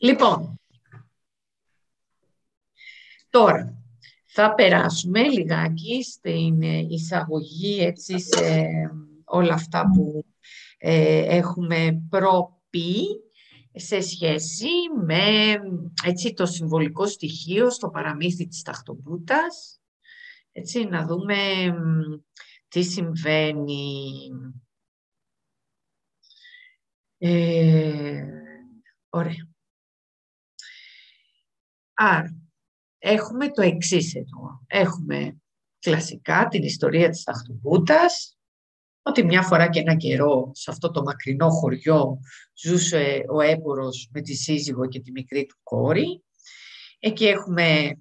Λοιπόν, τώρα θα περάσουμε λιγάκι στην εισαγωγή έτσι, σε όλα αυτά που έχουμε προπεί σε σχέση με έτσι, το συμβολικό στοιχείο στο παραμύθι της Ταχτοπούτας. Έτσι, να δούμε τι συμβαίνει. Ωραία. Άρα, έχουμε το εξής εδώ. Έχουμε κλασικά την ιστορία της Ταχτοπούτας, ότι μια φορά και ένα καιρό σε αυτό το μακρινό χωριό ζούσε ο έμπορος με τη σύζυγο και τη μικρή του κόρη. Εκεί έχουμε,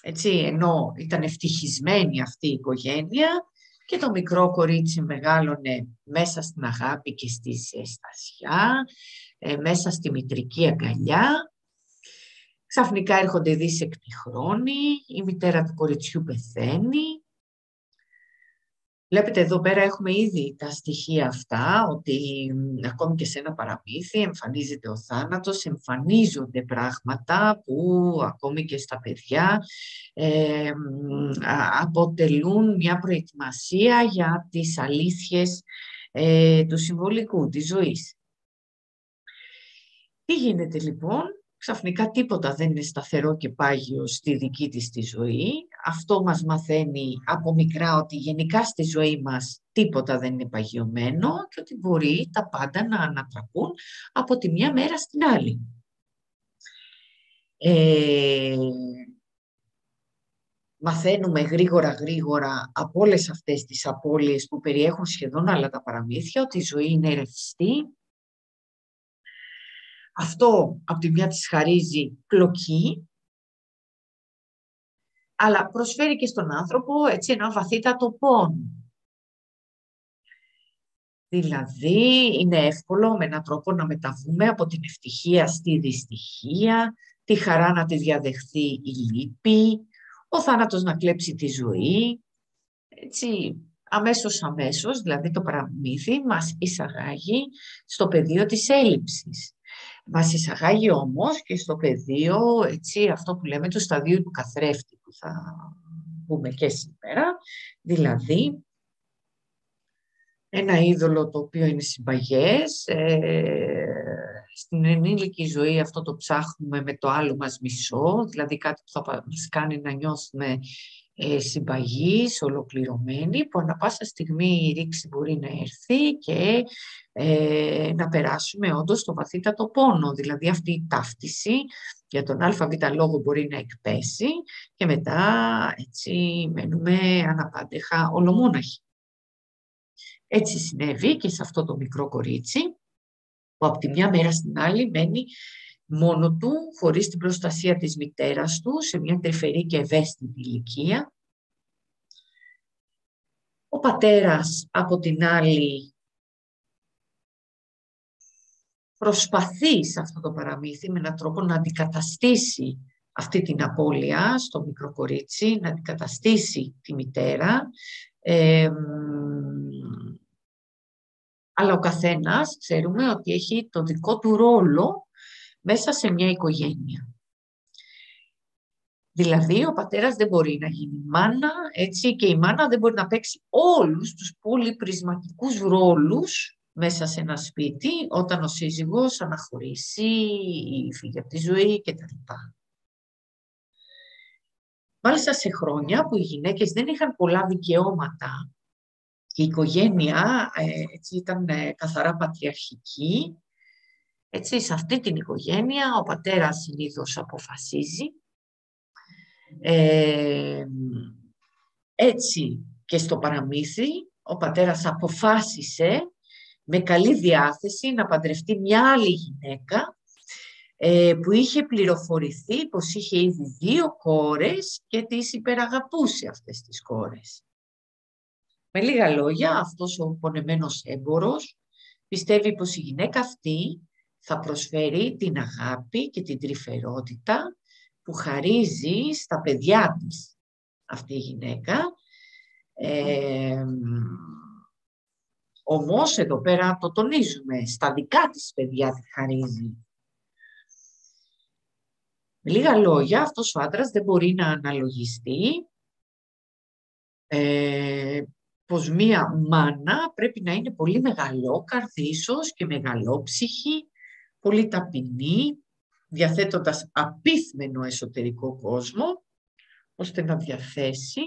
έτσι, ενώ ήταν ευτυχισμένη αυτή η οικογένεια και το μικρό κορίτσι μεγάλωνε μέσα στην αγάπη και στη ζεστασιά, μέσα στη μητρική αγκαλιά. Ξαφνικά έρχονται δίσεκτοι χρόνοι, η μητέρα του κοριτσιού πεθαίνει. Βλέπετε εδώ πέρα έχουμε ήδη τα στοιχεία αυτά, ότι ακόμη και σε ένα παραμύθι εμφανίζεται ο θάνατος, εμφανίζονται πράγματα που ακόμη και στα παιδιά αποτελούν μια προετοιμασία για τις αλήθειες του συμβολικού, της ζωής. Τι γίνεται λοιπόν? Ξαφνικά τίποτα δεν είναι σταθερό και πάγιο στη δική της τη ζωή. Αυτό μας μαθαίνει από μικρά ότι γενικά στη ζωή μας τίποτα δεν είναι παγιωμένο και ότι μπορεί τα πάντα να ανατραπούν από τη μια μέρα στην άλλη. Μαθαίνουμε γρήγορα από όλες αυτές τις απώλειες που περιέχουν σχεδόν όλα τα παραμύθια ότι η ζωή είναι ρευστή. Αυτό από τη μια της χαρίζει πλοκή, αλλά προσφέρει και στον άνθρωπο έτσι, ένα βαθύτατο πόνο. Δηλαδή είναι εύκολο με έναν τρόπο να μεταβούμε από την ευτυχία στη δυστυχία, τη χαρά να τη διαδεχθεί η λύπη, ο θάνατος να κλέψει τη ζωή. Έτσι, αμέσως, δηλαδή το παραμύθι μας εισαγάγει στο πεδίο της έλλειψης. Μας εισαγάγει όμως και στο πεδίο, έτσι, αυτό που λέμε του σταδίου του καθρέφτη, που θα πούμε και σήμερα, δηλαδή ένα είδωλο το οποίο είναι συμπαγές, στην ενήλικη ζωή αυτό το ψάχνουμε με το άλλο μας μισό, δηλαδή κάτι που θα μας κάνει να νιώθουμε συμπαγείς, ολοκληρωμένοι, που ανά πάσα στιγμή η ρήξη μπορεί να έρθει και να περάσουμε όντως το βαθύτατο πόνο, δηλαδή αυτή η ταύτιση για τον ΑΒ λόγο μπορεί να εκπέσει και μετά έτσι μένουμε αναπάντεχα ολομόναχοι. Έτσι συνέβη και σε αυτό το μικρό κορίτσι που από τη μια μέρα στην άλλη μένει μόνο του, χωρίς την προστασία της μητέρας του, σε μια τρυφερή και ευαίσθητη ηλικία. Ο πατέρας από την άλλη προσπαθεί σε αυτό το παραμύθι με έναν τρόπο να αντικαταστήσει αυτή την απώλεια στο μικρό κορίτσι, να αντικαταστήσει τη μητέρα, αλλά ο καθένας ξέρουμε ότι έχει το δικό του ρόλο μέσα σε μια οικογένεια. Δηλαδή ο πατέρας δεν μπορεί να γίνει μάνα, έτσι, και η μάνα δεν μπορεί να παίξει όλους τους πολυπρισματικούς ρόλους μέσα σε ένα σπίτι όταν ο σύζυγος αναχωρήσει ή φύγει από τη ζωή κτλ. Μάλιστα σε χρόνια που οι γυναίκες δεν είχαν πολλά δικαιώματα και η οικογένεια έτσι, ήταν καθαρά πατριαρχική, έτσι, σε αυτή την οικογένεια ο πατέρας συνήθως αποφασίζει. Έτσι και στο παραμύθι ο πατέρας αποφάσισε με καλή διάθεση να παντρευτεί μια άλλη γυναίκα που είχε πληροφορηθεί πως είχε ήδη 2 κόρες και τις υπεραγαπούσε αυτές τις κόρες. Με λίγα λόγια, αυτός ο πονεμένος έμπορος πιστεύει πως η γυναίκα αυτή θα προσφέρει την αγάπη και την τρυφερότητα που χαρίζει στα παιδιά της αυτή η γυναίκα. Όμως εδώ πέρα το τονίζουμε, στα δικά της παιδιά τη χαρίζει. Με λίγα λόγια, αυτός ο άντρας δεν μπορεί να αναλογιστεί πως μία μάνα πρέπει να είναι πολύ μεγαλόκαρδη ίσως και μεγαλόψυχη, πολύ ταπεινή, διαθέτοντας απίθμενο εσωτερικό κόσμο, ώστε να διαθέσει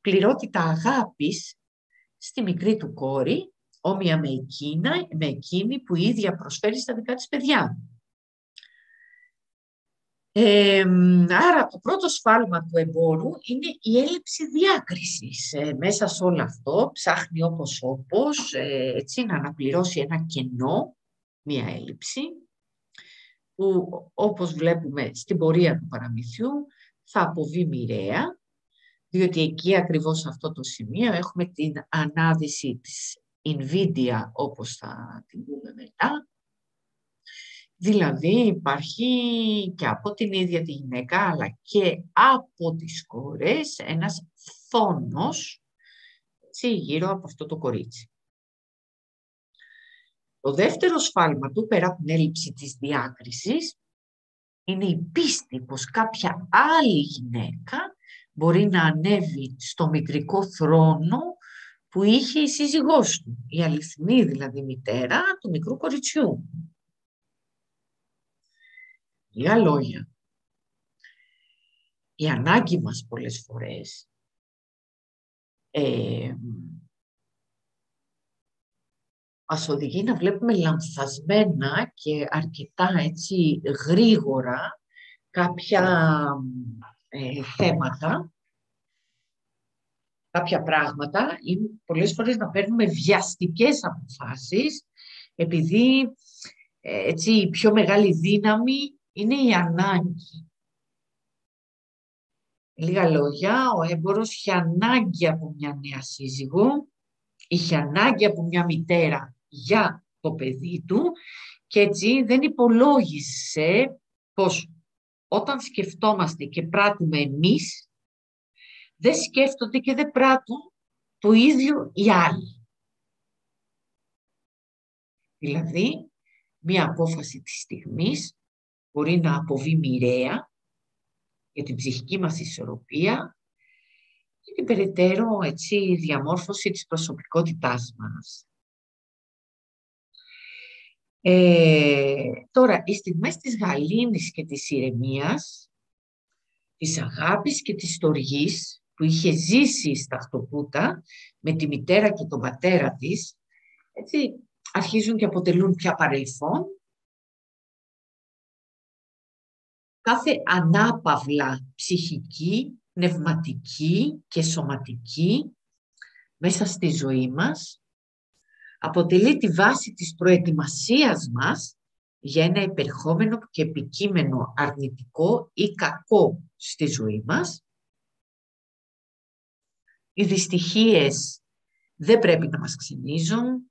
πληρότητα αγάπης στη μικρή του κόρη, όμοια με εκείνη που η ίδια προσφέρει στα δικά της παιδιά. Άρα το πρώτο σφάλμα του εμπόρου είναι η έλλειψη διάκρισης. Μέσα σε όλο αυτό ψάχνει όπως έτσι, να αναπληρώσει ένα κενό, μία έλλειψη, που όπως βλέπουμε στην πορεία του παραμυθιού θα αποβεί μοιραία, διότι εκεί ακριβώς σε αυτό το σημείο έχουμε την ανάδυση της invidia, όπως θα την πούμε μετά. Δηλαδή υπάρχει και από την ίδια τη γυναίκα, αλλά και από τις κόρες ένας φόνος, έτσι, γύρω από αυτό το κορίτσι. Το δεύτερο σφάλμα του, πέρα από την έλλειψη της διάκρισης, είναι η πίστη πως κάποια άλλη γυναίκα μπορεί να ανέβει στο μητρικό θρόνο που είχε η σύζυγός του, η αληθινή δηλαδή μητέρα του μικρού κοριτσιού. Λίγα λόγια. Η ανάγκη μας πολλές φορές μας οδηγεί να βλέπουμε λανθασμένα και αρκετά έτσι γρήγορα κάποια θέματα, κάποια πράγματα, ή πολλές φορές να παίρνουμε βιαστικές αποφάσεις, επειδή έτσι η πιο μεγάλη δύναμη είναι η ανάγκη. Λίγα λόγια, ο έμπορος είχε ανάγκη από μια νέα σύζυγο, είχε ανάγκη από μια μητέρα για το παιδί του και έτσι δεν υπολόγισε πως όταν σκεφτόμαστε και πράττουμε εμείς, δεν σκέφτονται και δεν πράττουν το ίδιο οι άλλοι. Δηλαδή, μια απόφαση της στιγμής μπορεί να αποβεί μοιραία για την ψυχική μας ισορροπία και την περαιτέρω έτσι, διαμόρφωση της προσωπικότητάς μας. Τώρα, οι στιγμές της γαλήνης και της ηρεμίας, της αγάπης και της στοργής που είχε ζήσει στα Χτωπούτα με τη μητέρα και τον πατέρα της, έτσι, αρχίζουν και αποτελούν πια παρελθόν. Κάθε ανάπαυλα ψυχική, πνευματική και σωματική μέσα στη ζωή μας αποτελεί τη βάση της προετοιμασίας μας για ένα επερχόμενο και επικείμενο αρνητικό ή κακό στη ζωή μας. Οι δυστυχίες δεν πρέπει να μας ξενίζουν.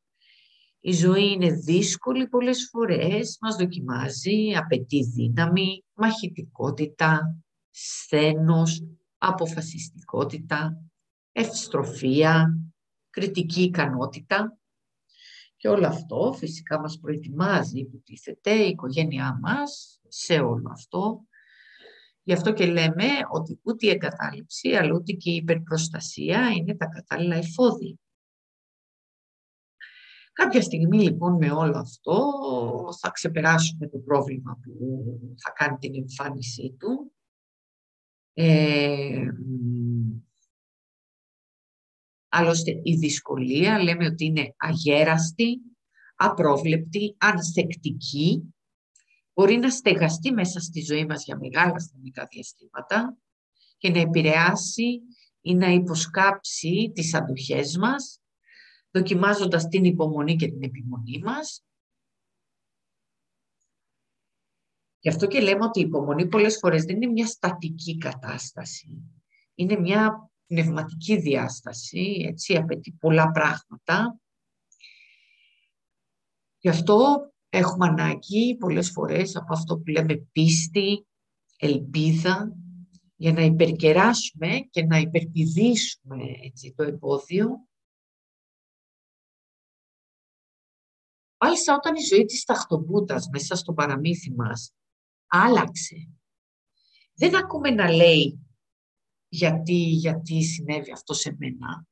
Η ζωή είναι δύσκολη πολλές φορές, μας δοκιμάζει, απαιτεί δύναμη, μαχητικότητα, σθένος, αποφασιστικότητα, ευστροφία, κριτική ικανότητα. Και όλο αυτό φυσικά μας προετοιμάζει, υποτίθεται, η οικογένειά μας σε όλο αυτό. Γι' αυτό και λέμε ότι ούτε η εγκατάλειψη, αλλά ούτε και η υπερπροστασία είναι τα κατάλληλα εφόδια. Κάποια στιγμή λοιπόν με όλο αυτό θα ξεπεράσουμε το πρόβλημα που θα κάνει την εμφάνισή του. Άλλωστε η δυσκολία λέμε ότι είναι αγέραστη, απρόβλεπτη, ανθεκτική, μπορεί να στεγαστεί μέσα στη ζωή μας για μεγάλα χρονικά διαστήματα και να επηρεάσει ή να υποσκάψει τις αντοχές μας, δοκιμάζοντας την υπομονή και την επιμονή μας. Γι' αυτό και λέμε ότι η υπομονή πολλές φορές δεν είναι μια στατική κατάσταση. Είναι μια πνευματική διάσταση, έτσι, απαιτεί πολλά πράγματα. Γι' αυτό έχουμε ανάγκη πολλές φορές από αυτό που λέμε πίστη, ελπίδα, για να υπερκεράσουμε και να υπερπηδήσουμε έτσι, το εμπόδιο. Μάλιστα όταν η ζωή της Ταχτοπούτας μέσα στο παραμύθι μας άλλαξε Δεν ακούμε να λέει γιατί συνέβη αυτό σε μένα.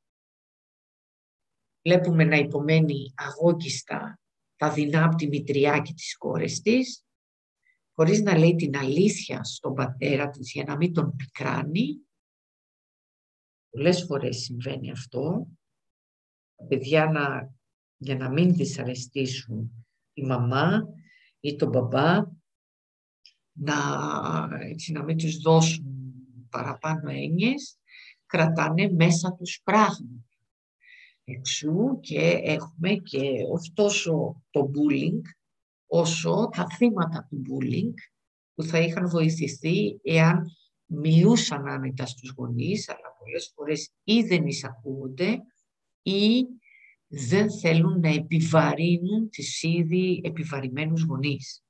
Βλέπουμε να υπομένει αγώκιστα τα δεινά από τη μητριά και τις κόρες της, χωρίς να λέει την αλήθεια στον πατέρα της για να μην τον πικράνει. Πολλές φορές συμβαίνει αυτό. Τα παιδιά για να μην δυσαρεστήσουν τη μαμά ή τον μπαμπά, να μην τους δώσουν παραπάνω έννοιες, κρατάνε μέσα τους πράγματα. Εξού και έχουμε και όχι τόσο το bullying, όσο τα θύματα του bullying που θα είχαν βοηθηθεί εάν μιλούσαν άνετα στους γονείς, αλλά πολλές φορές ή δεν εισακούονται ή δεν θέλουν να επιβαρύνουν τις ήδη επιβαρημένους γονείς.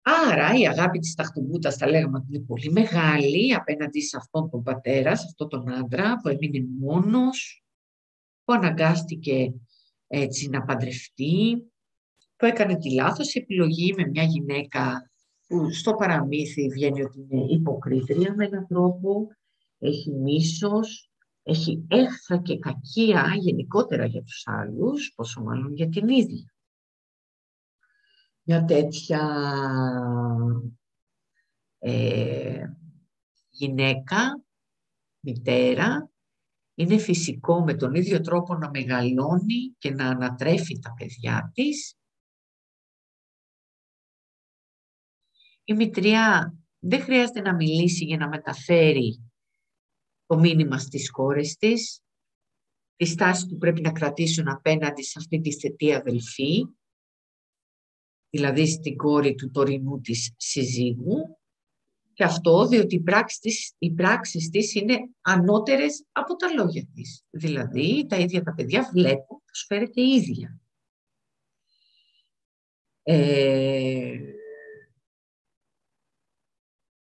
Άρα η αγάπη της Ταχτοπούτας θα λέγαμε ότι είναι πολύ μεγάλη απέναντι σε αυτόν τον πατέρα, σε αυτόν τον άντρα που έμεινε μόνος, που αναγκάστηκε έτσι να παντρευτεί, που έκανε τη λάθος επιλογή με μια γυναίκα που στο παραμύθι βγαίνει ότι είναι υποκρίτρια με έναν τρόπο, έχει μίσος, έχει έχθρα και κακία γενικότερα για τους άλλους, πόσο μάλλον για την ίδια. Μια τέτοια γυναίκα, μητέρα, είναι φυσικό με τον ίδιο τρόπο να μεγαλώνει και να ανατρέφει τα παιδιά της. Η μητριά δεν χρειάζεται να μιλήσει για να μεταφέρει το μήνυμα στις κόρες της, τη στάση που πρέπει να κρατήσουν απέναντι σε αυτή τη θετή αδελφή, δηλαδή στην κόρη του τωρινού της συζύγου, και αυτό διότι οι πράξεις της είναι ανώτερες από τα λόγια της. Δηλαδή τα ίδια τα παιδιά βλέπουν πως φέρεται η ίδια.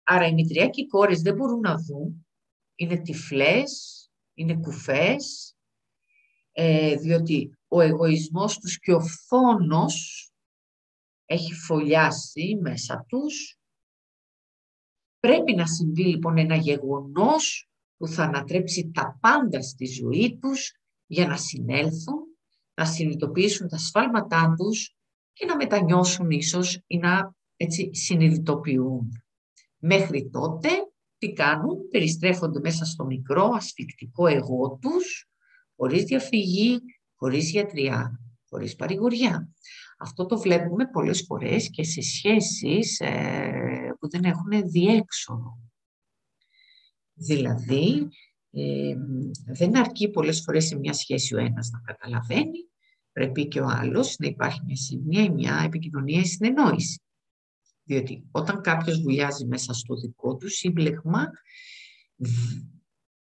Άρα οι μητριά και οι κόρες δεν μπορούν να δουν, είναι τυφλές, είναι κουφές, διότι ο εγωισμός τους και ο φόνος έχει φωλιάσει μέσα τους. Πρέπει να συμβεί λοιπόν ένα γεγονός που θα ανατρέψει τα πάντα στη ζωή τους για να συνέλθουν, να συνειδητοποιήσουν τα σφάλματά τους και να μετανιώσουν ίσως ή να έτσι συνειδητοποιούν. Μέχρι τότε τι κάνουν, περιστρέφονται μέσα στο μικρό ασφυκτικό εγώ τους, χωρίς διαφυγή, χωρίς γιατριά, χωρίς παρηγοριά. Αυτό το βλέπουμε πολλές φορές και σε σχέσεις που δεν έχουν διέξοδο. Δηλαδή, δεν αρκεί πολλές φορές σε μια σχέση ο ένας να καταλαβαίνει, πρέπει και ο άλλος να υπάρχει μια σημεία, μια επικοινωνία, συνεννόηση. Διότι όταν κάποιος βουλιάζει μέσα στο δικό του σύμπλεγμα,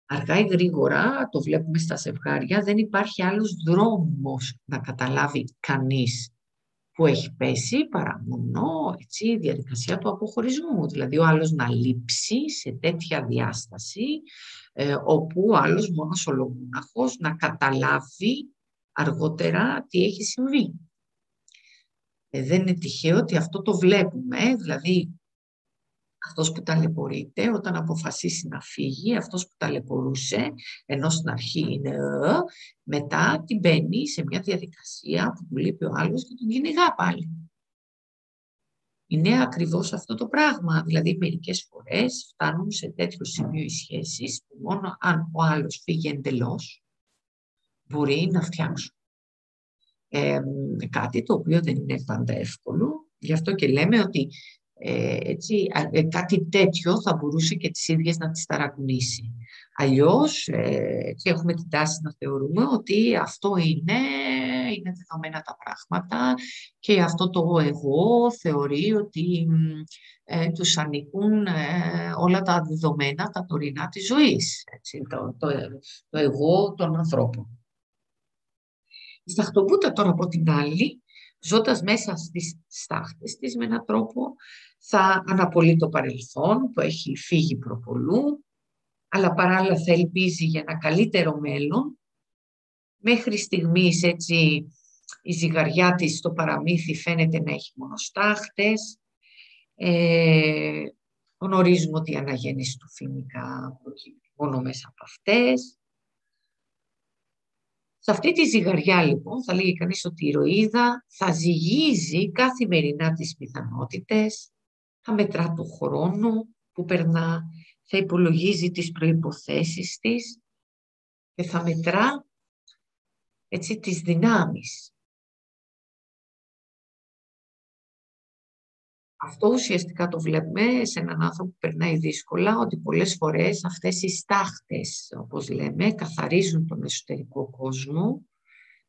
αργά ή γρήγορα, το βλέπουμε στα ζευγάρια, δεν υπάρχει άλλος δρόμος να καταλάβει κανείς που έχει πέσει παρά μόνο η διαδικασία του αποχωρισμού. Δηλαδή ο άλλος να λείψει σε τέτοια διάσταση, όπου ο άλλος μόνος ολομόναχος να καταλάβει αργότερα τι έχει συμβεί. Δεν είναι τυχαίο ότι αυτό το βλέπουμε, δηλαδή αυτός που ταλαιπωρείται όταν αποφασίσει να φύγει, αυτός που ταλαιπωρούσε, ενώ στην αρχή είναι μετά την μπαίνει σε μια διαδικασία που του λείπει ο άλλος και τον κυνηγά πάλι. Είναι ακριβώς αυτό το πράγμα, δηλαδή μερικές φορές φτάνουν σε τέτοιο σημείο οι σχέσεις που μόνο αν ο άλλος φύγει εντελώς μπορεί να φτιάξουν. Κάτι το οποίο δεν είναι πάντα εύκολο, γι' αυτό και λέμε ότι κάτι τέτοιο θα μπορούσε και τις ίδιες να τις ταρακουνήσει. Αλλιώς έχουμε την τάση να θεωρούμε ότι αυτό είναι δεδομένα τα πράγματα και αυτό το εγώ θεωρεί ότι τους ανήκουν όλα τα δεδομένα, τα τωρινά της ζωής, το εγώ των ανθρώπων. Η Σταχτοπούτα τώρα από την άλλη, ζώντας μέσα στις στάχτες της με έναν τρόπο, θα αναπολύει το παρελθόν που έχει φύγει προπολού, αλλά παράλληλα θα ελπίζει για ένα καλύτερο μέλλον. Μέχρι στιγμής έτσι η ζυγαριά της στο παραμύθι φαίνεται να έχει μόνο στάχτες. Ε, γνωρίζουμε ότι η αναγέννηση του φοινικά προκύπτει μόνο μέσα από αυτές. Σε αυτή τη ζυγαριά, λοιπόν, θα λέγει κανείς ότι η ηρωίδα θα ζυγίζει καθημερινά τις πιθανότητες, θα μετρά το χρόνο που περνά, θα υπολογίζει τις προϋποθέσεις της και θα μετρά έτσι τις δυνάμεις. Αυτό ουσιαστικά το βλέπουμε σε έναν άνθρωπο που περνάει δύσκολα, ότι πολλές φορές αυτές οι στάχτες, όπως λέμε, καθαρίζουν τον εσωτερικό κόσμο,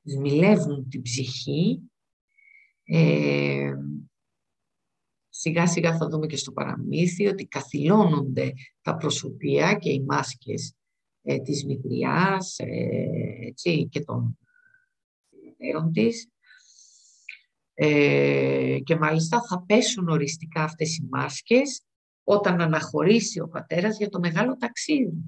σμιλεύουν την ψυχή. Σιγά σιγά θα δούμε και στο παραμύθι ότι καθυλώνονται τα προσωπία και οι μάσκες της Μητριάς έτσι, και των πατέρων της. Και μάλιστα θα πέσουν οριστικά αυτές οι μάσκες όταν αναχωρήσει ο πατέρας για το μεγάλο ταξίδι.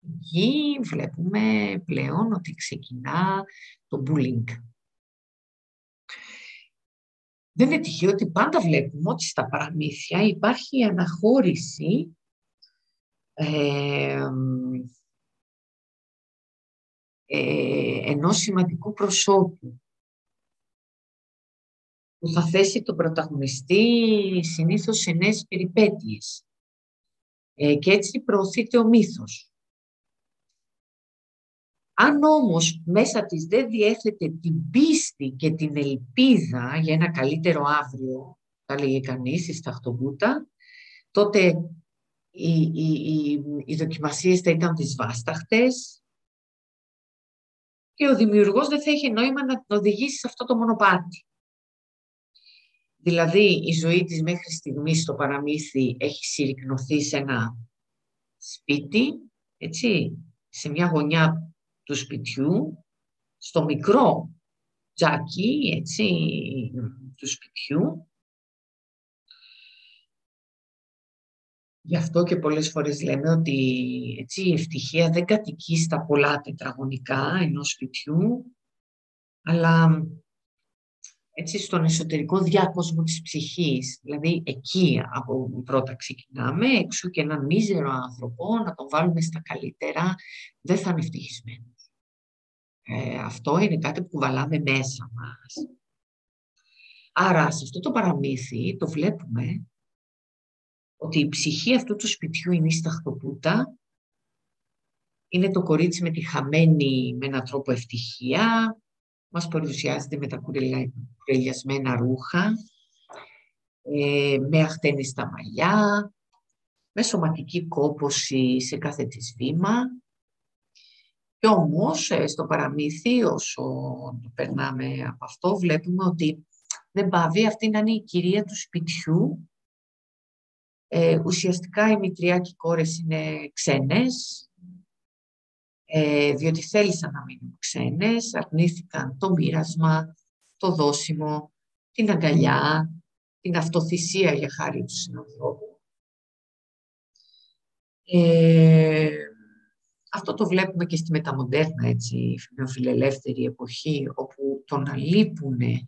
Εκεί βλέπουμε πλέον ότι ξεκινά το bullying. Δεν είναι τυχαίο ότι πάντα βλέπουμε ότι στα παραμύθια υπάρχει αναχώρηση ενός σημαντικού προσώπου που θα θέσει τον πρωταγωνιστή συνήθως σε νέες περιπέτειες. Και έτσι προωθείται ο μύθος. Αν όμως μέσα της δεν διέθετε την πίστη και την ελπίδα για ένα καλύτερο αύριο, θα λέγει κανείς, η Σταχτοπούτα, τότε οι δοκιμασίες θα ήταν δυσβάσταχτες και ο δημιουργός δεν θα είχε νόημα να την οδηγήσει σε αυτό το μονοπάτι. Δηλαδή, η ζωή της μέχρι στιγμής στο παραμύθι έχει συρρικνωθεί σε ένα σπίτι, έτσι, σε μια γωνιά του σπιτιού, στο μικρό τζάκι, έτσι, του σπιτιού. Γι' αυτό και πολλές φορές λέμε ότι έτσι, η ευτυχία δεν κατοικεί στα πολλά τετραγωνικά ενός σπιτιού, αλλά έτσι, στον εσωτερικό διάκοσμο της ψυχής. Δηλαδή, εκεί από πρώτα ξεκινάμε, εξού και έναν μίζερο άνθρωπο, να τον βάλουμε στα καλύτερα, δεν θα είναι ευτυχισμένος. Αυτό είναι κάτι που κουβαλάμε μέσα μας. Άρα, σε αυτό το παραμύθι το βλέπουμε ότι η ψυχή αυτού του σπιτιού είναι η Σταχτοπούτα, είναι το κορίτσι με τη χαμένη με έναν τρόπο ευτυχία, μας παρουσιάζεται με τα κουρελιασμένα ρούχα, με αχτένιστα μαλλιά, με σωματική κόπωση σε κάθε της βήμα. Και όμως στο παραμύθι, όσο το περνάμε από αυτό, βλέπουμε ότι δεν πάβει αυτή να είναι η κυρία του σπιτιού. Ουσιαστικά οι μητριά και οι κόρες είναι ξένες, διότι θέλησαν να μείνουν ξένες, αρνήθηκαν το μοίρασμα, το δώσιμο, την αγκαλιά, την αυτοθυσία για χάρη του συνανθρώπου. Αυτό το βλέπουμε και στη μεταμοντέρνα, έτσι, νεοφιλελεύθερη εποχή, όπου το να λείπουν οι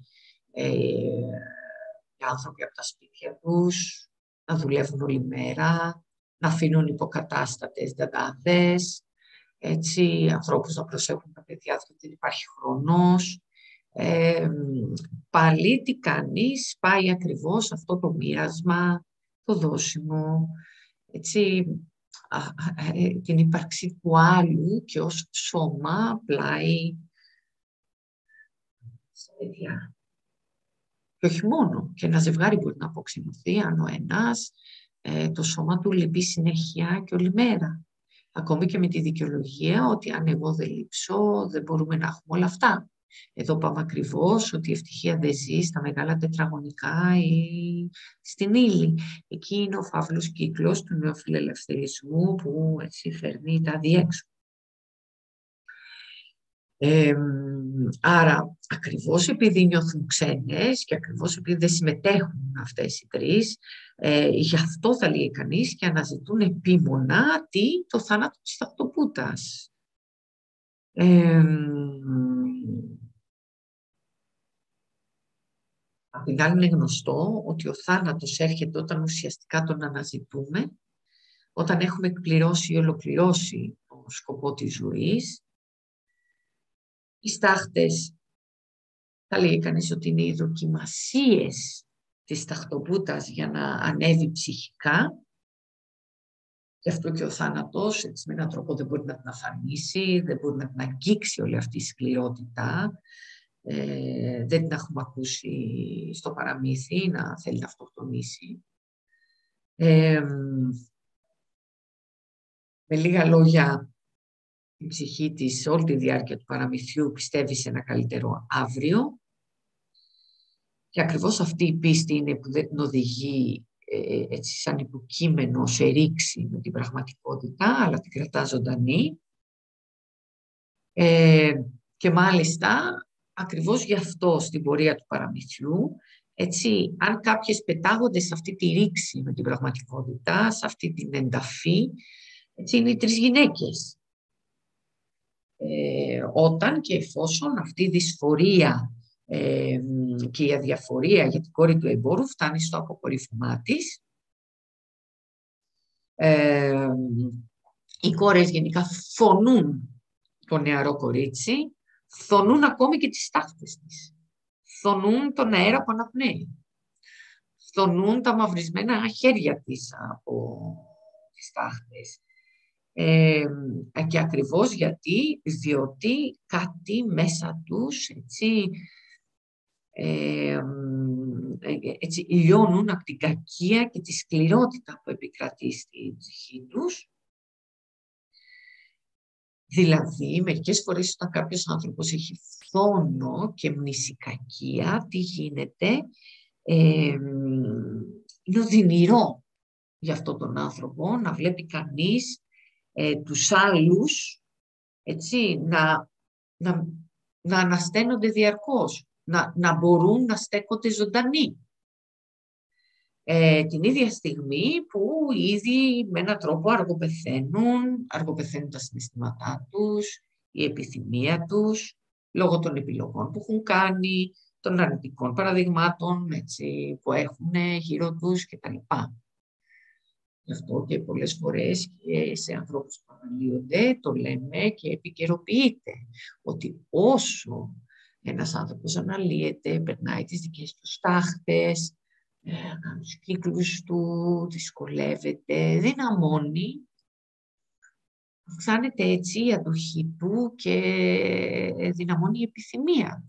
άνθρωποι από τα σπίτια τους, να δουλεύουν όλη μέρα, να αφήνουν υποκατάστατες δαντάδες, έτσι, ανθρώπους να προσέχουν τα παιδιά, γιατί δεν υπάρχει χρόνος. Πάλι τι κάνει, πάει ακριβώς αυτό το μοίρασμα, το δώσιμο, έτσι, την ύπαρξη του άλλου και ως σώμα πλάι στα παιδιά. Και όχι μόνο, και ένα ζευγάρι μπορεί να αποξενωθεί αν ο ένας το σώμα του λείπει συνέχεια και όλη μέρα. Ακόμη και με τη δικαιολογία ότι αν εγώ δεν λείψω δεν μπορούμε να έχουμε όλα αυτά. Εδώ πάμε ακριβώς ότι η ευτυχία δεν ζει στα μεγάλα τετραγωνικά ή στην ύλη. Εκεί είναι ο φαύλος κύκλος του νεοφιλελευθερισμού που έτσι φέρνει τα διέξω. Άρα, ακριβώς επειδή νιώθουν ξένες και ακριβώς επειδή δεν συμμετέχουν αυτές οι τρεις, γι' αυτό θα λέει κανείς και αναζητούν επίμονα το θάνατο της Σταχτοπούτας. Απ' την άλλη είναι γνωστό ότι ο θάνατος έρχεται όταν ουσιαστικά τον αναζητούμε, όταν έχουμε εκπληρώσει ή ολοκληρώσει το σκοπό της ζωής. Οι στάχτες, θα λέγει κανείς ότι είναι οι δοκιμασίες της ταχτοπούτας για να ανέβει ψυχικά. Γι' αυτό και ο θάνατος, έτσι, με έναν τρόπο δεν μπορεί να την αφανίσει, δεν μπορεί να την αγγίξει όλη αυτή η σκληρότητα. Δεν την έχουμε ακούσει στο παραμύθι να θέλει να αυτοκτονήσει. Με λίγα λόγια, η ψυχή της όλη τη διάρκεια του παραμυθιού πιστεύει σε ένα καλύτερο αύριο και ακριβώς αυτή η πίστη είναι που δεν την οδηγεί έτσι σαν υποκείμενο σε ρήξη με την πραγματικότητα, αλλά την κρατά ζωντανή. Και μάλιστα ακριβώς γι' αυτό στην πορεία του παραμυθιού, έτσι, αν κάποιες πετάγονται σε αυτή τη ρήξη με την πραγματικότητα, σε αυτή την ενταφή, έτσι, είναι οι τρεις γυναίκες. Όταν και εφόσον αυτή η δυσφορία και η αδιαφορία για την κόρη του εμπόρου φτάνει στο αποκορύφωμά της, οι κόρες γενικά φωνούν το νεαρό κορίτσι, φωνούν ακόμη και τις στάχτες της, φωνούν τον αέρα που αναπνέει, φωνούν τα μαυρισμένα χέρια της από τις στάχτες. Και ακριβώς διότι κάτι μέσα τους έτσι λιώνουν από την κακία και τη σκληρότητα που επικρατεί στη ψυχή τους. Δηλαδή, μερικές φορές όταν κάποιος άνθρωπος έχει φθόνο και μνησικακία, τι γίνεται, είναι οδυνηρό για αυτόν τον άνθρωπο να βλέπει κανείς τους άλλους, έτσι, να ανασταίνονται διαρκώς, να μπορούν να στέκονται ζωντανοί. Την ίδια στιγμή που ήδη με έναν τρόπο αργοπεθαίνουν τα συναισθήματά τους, η επιθυμία τους, λόγω των επιλογών που έχουν κάνει, των αρνητικών παραδειγμάτων, έτσι, που έχουν γύρω τους κτλ. Γι' αυτό και πολλές φορές και σε ανθρώπους που αναλύονται το λέμε και επικαιροποιείται ότι όσο ένας άνθρωπος αναλύεται, περνάει τις δικές του στάχτες, κάνει τους κύκλους του, δυσκολεύεται, δυναμώνει, αυξάνεται έτσι η αντοχή του και δυναμώνει η επιθυμία.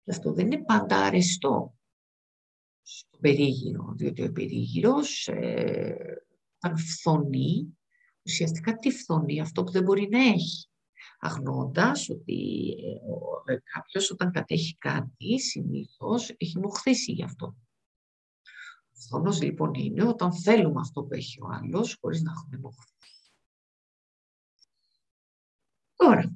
Και αυτό δεν είναι πάντα αρεστό στο περίγυρο, διότι ο περίγυρος όταν φθονεί, ουσιαστικά τι φθονεί, αυτό που δεν μπορεί να έχει. Αγνώντας ότι κάποιος όταν κατέχει κάτι, συνήθως έχει μοχθήσει γι' αυτό. Ο φθόνος λοιπόν είναι όταν θέλουμε αυτό που έχει ο άλλος, χωρίς να έχουμε μοχθήσει. Τώρα,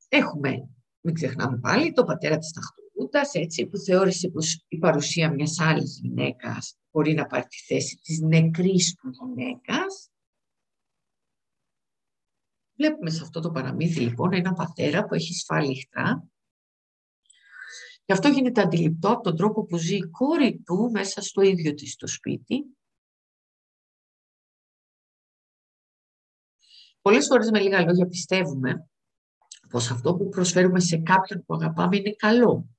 έχουμε, μην ξεχνάμε πάλι, τον πατέρα της ταχτοπούτας, έτσι, που θεώρησε πως η παρουσία μιας άλλης γυναίκας μπορεί να πάρει τη θέση της νεκρής του γυναίκας. Βλέπουμε σε αυτό το παραμύθι λοιπόν έναν πατέρα που έχει σφάλει εχθρά. Και αυτό γίνεται αντιληπτό από τον τρόπο που ζει η κόρη του μέσα στο ίδιο της το σπίτι. Πολλές φορές με λίγα λόγια πιστεύουμε πως αυτό που προσφέρουμε σε κάποιον που αγαπάμε είναι καλό.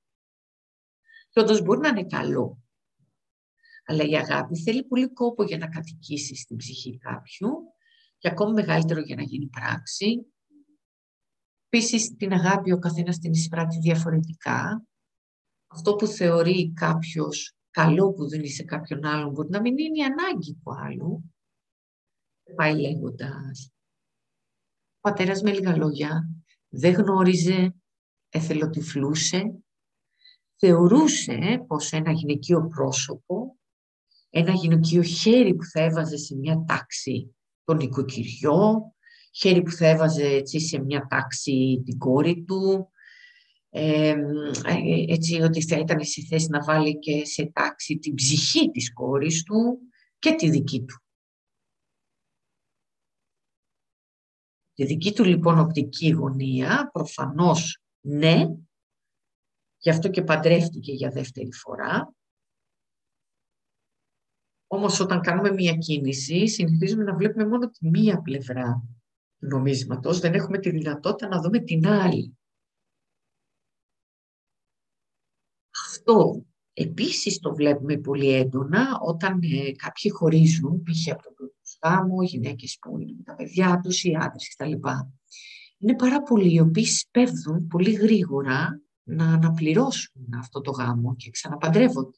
Και όντως μπορεί να είναι καλό. Αλλά η αγάπη θέλει πολύ κόπο για να κατοικήσει στην ψυχή κάποιου και ακόμη μεγαλύτερο για να γίνει πράξη. Επίσης, την αγάπη ο καθένας την εισπράττει διαφορετικά. Αυτό που θεωρεί κάποιος καλό που δίνει σε κάποιον άλλον μπορεί να μην είναι η ανάγκη του άλλου. Πάει λέγοντας. Ο πατέρας με λίγα λόγια δεν γνώριζε, εθελοτυφλούσε, θεωρούσε πως ένα γυναικείο πρόσωπο, ένα γυναικείο χέρι που θα έβαζε σε μια τάξη τον οικοκυριό, χέρι που θα έβαζε έτσι, σε μια τάξη την κόρη του, έτσι ότι θα ήταν σε θέση να βάλει και σε τάξη την ψυχή της κόρης του και τη δική του. Τη δική του λοιπόν οπτική γωνία, προφανώς ναι, Γι' αυτό και παντρεύτηκε για δεύτερη φορά. Όμως όταν κάνουμε μία κίνηση, συνηθίζουμε να βλέπουμε μόνο τη μία πλευρά του νομίσματος. Δεν έχουμε τη δυνατότητα να δούμε την άλλη. Αυτό επίσης το βλέπουμε πολύ έντονα όταν κάποιοι χωρίζουν, π.χ. από τον πρώτο γάμο, γυναίκες που είναι με τα παιδιά τους, οι άντρες κτλ. Είναι πάρα πολλοί οι οποίοι σπέβδουν πολύ γρήγορα να αναπληρώσουν αυτό το γάμο και ξαναπαντρεύονται.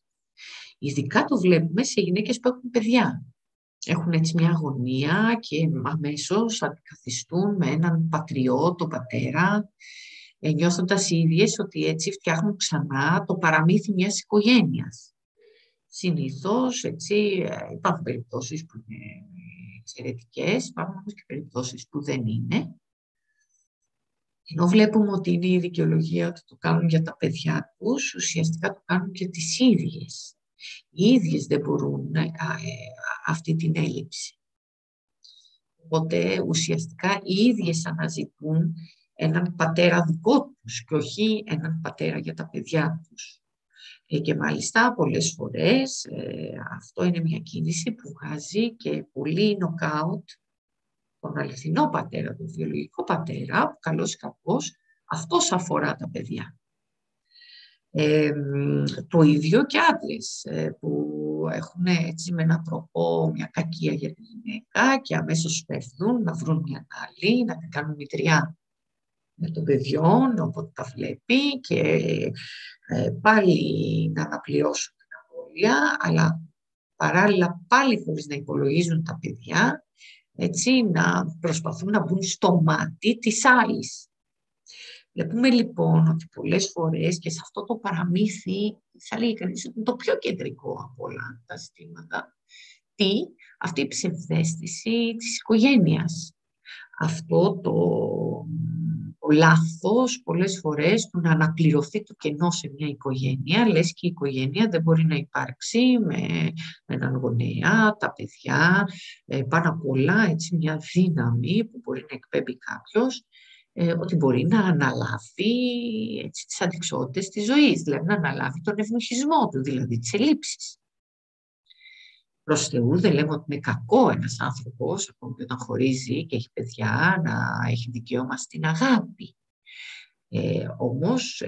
Ειδικά το βλέπουμε σε γυναίκες που έχουν παιδιά. Έχουν έτσι μια αγωνία και αμέσως αντικαθιστούν με έναν πατριό, τον πατέρα, νιώθοντας οι ίδιες ότι έτσι φτιάχνουν ξανά το παραμύθι μιας οικογένειας. Συνήθως, έτσι, υπάρχουν περιπτώσεις που είναι εξαιρετικές, υπάρχουν όμως και περιπτώσεις που δεν είναι. Ενώ βλέπουμε ότι είναι η δικαιολογία ότι το κάνουν για τα παιδιά τους, ουσιαστικά το κάνουν και τις ίδιες. Οι ίδιες δεν μπορούν αυτή την έλλειψη. Οπότε ουσιαστικά οι ίδιες αναζητούν έναν πατέρα δικό τους και όχι έναν πατέρα για τα παιδιά τους. Και μάλιστα πολλές φορές αυτό είναι μια κίνηση που βγάζει και πολύ νοκάουτ τον αληθινό πατέρα, τον βιολογικό πατέρα, που καλώς ή κακώς αυτός αφορά τα παιδιά. Το ίδιο και άντρες που έχουν έτσι με έναν τρόπο μια κακία για τη γυναίκα και αμέσως πέφτουν να βρουν μια άλλη, να την κάνουν μητριά με των παιδιών, όποτε τα βλέπει και πάλι να αναπληρώσουν την απώλεια, αλλά παράλληλα πάλι χωρίς να υπολογίζουν τα παιδιά, έτσι να προσπαθούν να μπουν στο μάτι της άλλης. Βλέπουμε λοιπόν ότι πολλές φορές και σε αυτό το παραμύθι, θα λέγει κανείς ότι είναι το πιο κεντρικό από όλα τα ζητήματα, αυτή η ψευδαίσθηση της οικογένειας. Αυτό το λάθος πολλές φορές του να αναπληρωθεί το κενό σε μια οικογένεια, λες και η οικογένεια δεν μπορεί να υπάρξει με έναν γονέα, τα παιδιά, πάνω απ' όλα έτσι, μια δύναμη που μπορεί να εκπέμπει κάποιος, ότι μπορεί να αναλάβει έτσι, τις αντικσότητες της ζωής, δηλαδή να αναλάβει τον ευνοχισμό του, δηλαδή τις ελλείψεις. Προς Θεού δεν λέμε ότι είναι κακό ένας άνθρωπος, ακόμη και όταν χωρίζει και έχει παιδιά, να έχει δικαίωμα στην αγάπη. Όμως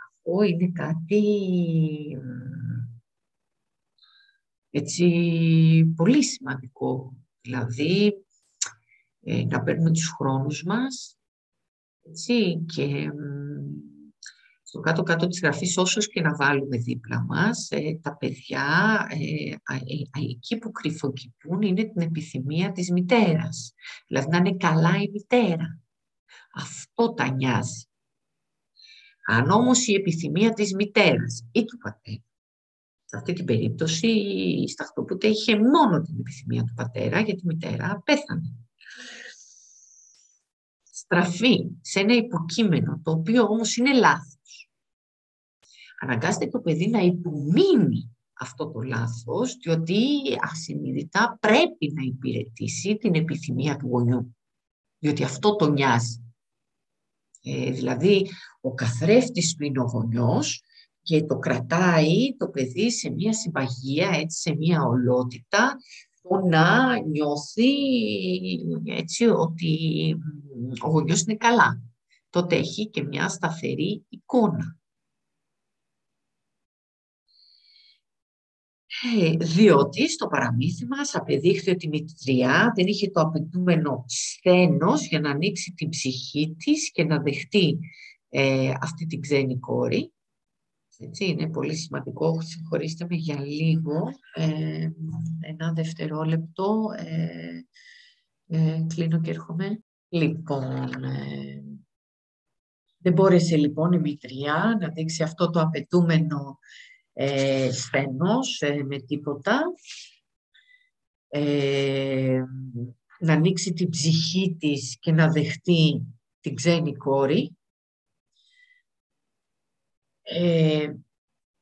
αυτό είναι κάτι έτσι πολύ σημαντικό. Δηλαδή να παίρνουμε τους χρόνους μας έτσι, και στο κάτω-κάτω της γραφής, όσους και να βάλουμε δίπλα μας, τα παιδιά εκεί που κρυφοκυπούν είναι την επιθυμία της μητέρας. Δηλαδή να είναι καλά η μητέρα. Αυτό τα νοιάζει. Αν όμως η επιθυμία της μητέρας ή του πατέρα, σε αυτή την περίπτωση η Σταχτοπούτα είχε μόνο την επιθυμία του πατέρα, γιατί η μητέρα πέθανε. Στραφεί σε ένα υποκείμενο, το οποίο όμως είναι λάθος. Αναγκάζεται το παιδί να υπομείνει αυτό το λάθος, διότι ασυνείδητα πρέπει να υπηρετήσει την επιθυμία του γονιού, διότι αυτό τον νοιάζει. Δηλαδή, ο καθρέφτης του είναι ο γονιός και το κρατάει το παιδί σε μια συμπαγία, έτσι, σε μια ολότητα, να νιώθει έτσι ότι ο γονιός είναι καλά. Τότε έχει και μια σταθερή εικόνα. Διότι στο παραμύθι μας απεδείχθη ότι η μητριά δεν είχε το απαιτούμενο σθένος για να ανοίξει την ψυχή της και να δεχτεί αυτή την ξένη κόρη. Έτσι, είναι πολύ σημαντικό. Συγχωρήστε με για λίγο. Ένα δευτερόλεπτο. Κλείνω και έρχομαι. Λοιπόν, δεν μπόρεσε λοιπόν η μητριά να δείξει αυτό το απαιτούμενο σθένος με τίποτα. Να ανοίξει την ψυχή της και να δεχτεί την ξένη κόρη.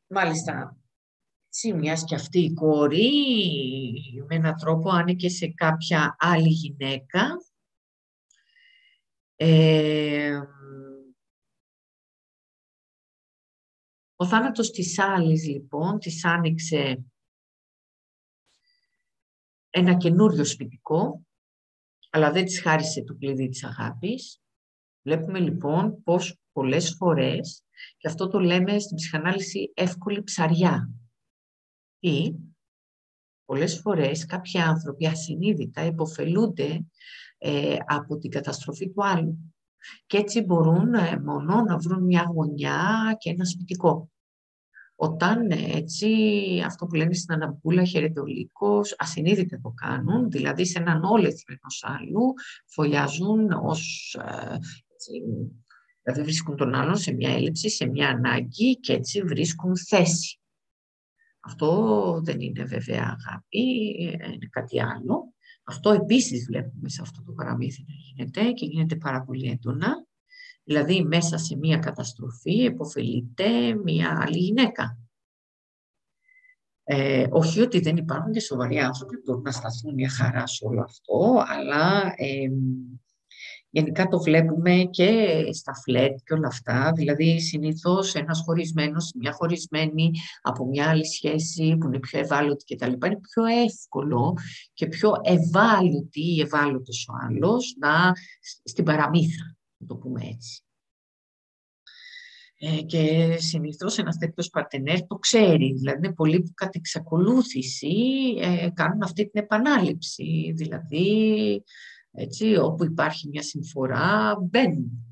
Μάλιστα, μιας και αυτή η κόρη με έναν τρόπο άνοικε σε κάποια άλλη γυναίκα. Ο θάνατος της άλλης, λοιπόν, της άνοιξε ένα καινούριο σπιτικό, αλλά δεν της χάρισε το κλειδί της αγάπης. Βλέπουμε, λοιπόν, πως πολλές φορές, και αυτό το λέμε στην ψυχανάλυση εύκολη ψαριά, ή πολλές φορές κάποιοι άνθρωποι ασυνείδητα υποφελούνται από την καταστροφή του άλλου. Και έτσι μπορούν μόνο να βρουν μια γωνιά και ένα σπιτικό. Όταν έτσι, αυτό που λένε στην αναμπούλα χαιρετολίκος, ασυνείδητα το κάνουν, δηλαδή σε έναν όλεθρο ενός άλλου, φωλιάζουν δηλαδή βρίσκουν τον άλλον σε μια έλλειψη, σε μια ανάγκη και έτσι βρίσκουν θέση. Αυτό δεν είναι βέβαια αγάπη, είναι κάτι άλλο. Αυτό επίσης βλέπουμε σε αυτό το παραμύθι να γίνεται και γίνεται πάρα πολύ έντονα. Δηλαδή μέσα σε μια καταστροφή επωφελείται μια άλλη γυναίκα. Όχι ότι δεν υπάρχουν και σοβαροί άνθρωποι που μπορούν να σταθούν μια χαρά σε όλο αυτό, αλλά γενικά το βλέπουμε και στα φλερτ και όλα αυτά. Δηλαδή συνήθως ένας χωρισμένος, μια χωρισμένη από μια άλλη σχέση που είναι πιο ευάλωτη κτλ. Είναι πιο εύκολο και πιο ευάλωτη ή ευάλωτος ο άλλος στην παραμύθα, να το πούμε έτσι. Και συνήθως ένας τέτοιος παρτενέρ το ξέρει, δηλαδή είναι πολλοί που κατ' εξακολούθηση κάνουν αυτή την επανάληψη, δηλαδή έτσι, όπου υπάρχει μια συμφορά μπαίνουν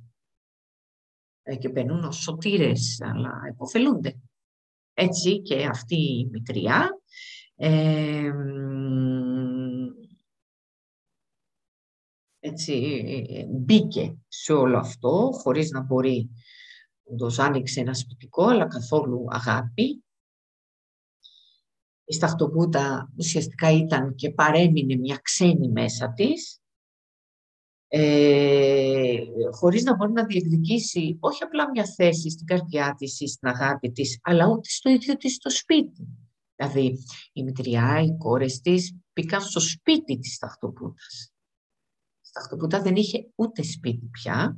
και μπαίνουν ως σωτήρες, αλλά υποφελούνται. Έτσι και αυτή η μητριά έτσι μπήκε σε όλο αυτό χωρίς να μπορεί. Όντως άνοιξε ένα σπιτικό, αλλά καθόλου αγάπη. Η Σταχτοπούτα ουσιαστικά ήταν και παρέμεινε μια ξένη μέσα της, χωρίς να μπορεί να διεκδικήσει όχι απλά μια θέση στην καρδιά της ή στην αγάπη της, αλλά ούτε στο ίδιο της το σπίτι. Δηλαδή η μητριά, οι κόρες της μπήκαν στο σπίτι της Σταχτοπούτας. Η Σταχτοπούτα δεν είχε ούτε σπίτι πια.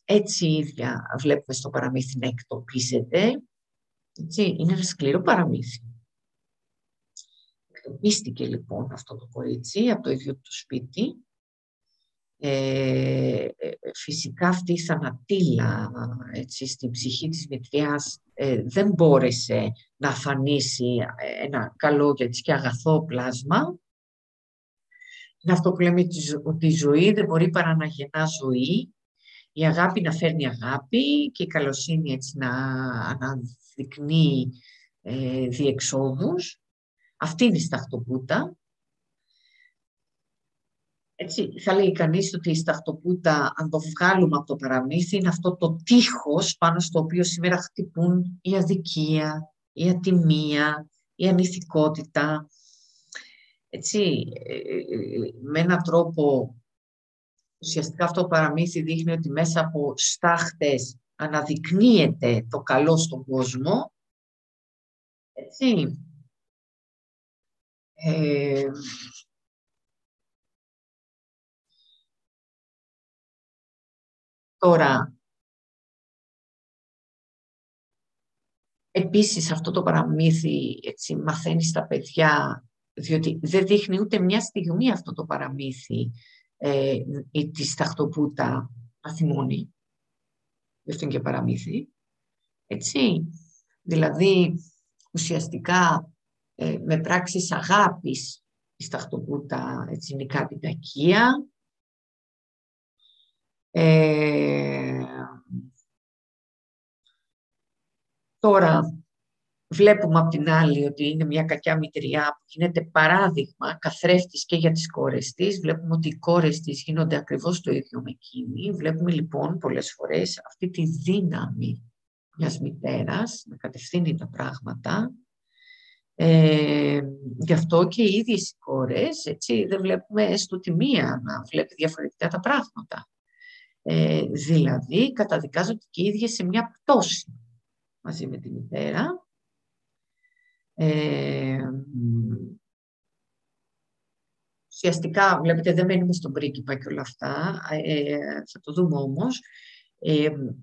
Έτσι η ίδια βλέπουμε στο παραμύθι να εκτοπίζεται. Έτσι, είναι ένα σκληρό παραμύθι. Εκτοπίστηκε λοιπόν αυτό το κορίτσι από το ίδιο του σπίτι. Φυσικά αυτή η θανατήλα έτσι, στην ψυχή της μητριάς δεν μπόρεσε να αφανίσει ένα καλό και αγαθό πλάσμα. Είναι αυτό που λέμε ότι η ζωή δεν μπορεί παρά να γεννά ζωή, η αγάπη να φέρνει αγάπη και η καλοσύνη έτσι να αναδεικνύει διεξόδους. Αυτή είναι η Σταχτοπούτα. Έτσι, θα λέει κανείς ότι η Σταχτοπούτα, αν το βγάλουμε από το παραμύθι, είναι αυτό το τείχος πάνω στο οποίο σήμερα χτυπούν η αδικία, η ατιμία, η ανηθικότητα. Έτσι, με έναν τρόπο, ουσιαστικά αυτό το παραμύθι δείχνει ότι μέσα από στάχτες αναδεικνύεται το καλό στον κόσμο. Έτσι. Τώρα, επίσης αυτό το παραμύθι έτσι, μαθαίνει στα παιδιά, διότι δεν δείχνει ούτε μια στιγμή αυτό το παραμύθι τη Σταχτοπούτα να θυμώνει. Γι' αυτό είναι και παραμύθι. Έτσι. Δηλαδή, ουσιαστικά με πράξεις αγάπης η Σταχτοπούτα έτσι, νικά την κακία. Τώρα βλέπουμε απ' την άλλη ότι είναι μια κακιά μητριά που γίνεται παράδειγμα, καθρέφτης και για τις κόρες της. Βλέπουμε ότι οι κόρες της γίνονται ακριβώς το ίδιο με εκείνη. Βλέπουμε λοιπόν πολλές φορές αυτή τη δύναμη μιας μητέρας να κατευθύνει τα πράγματα. Γι' αυτό και οι ίδιες οι κόρες έτσι, δεν βλέπουμε έστω τη μία να βλέπει διαφορετικά τα πράγματα. Δηλαδή καταδικάζονται και οι ίδιες σε μια πτώση μαζί με τη μητέρα. Ουσιαστικά, βλέπετε, δεν μένουμε στον πρίγκιπα και όλα αυτά, θα το δούμε όμως.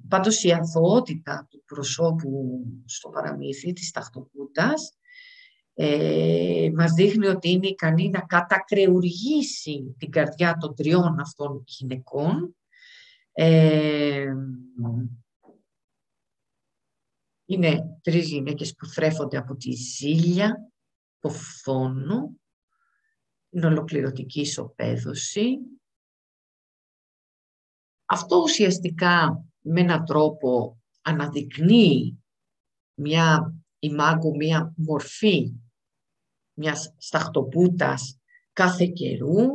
Πάντως η αθωότητα του προσώπου στο παραμύθι της Ταχτοπούτας μας δείχνει ότι είναι ικανή να κατακρεουργήσει την καρδιά των τριών αυτών γυναικών. Είναι τρεις γυναίκες που θρέφονται από τη ζήλια, το φθόνο, την ολοκληρωτική ισοπαίδωση. Αυτό ουσιαστικά με έναν τρόπο αναδεικνύει μια μορφή μιας σταχτοπούτας κάθε καιρού,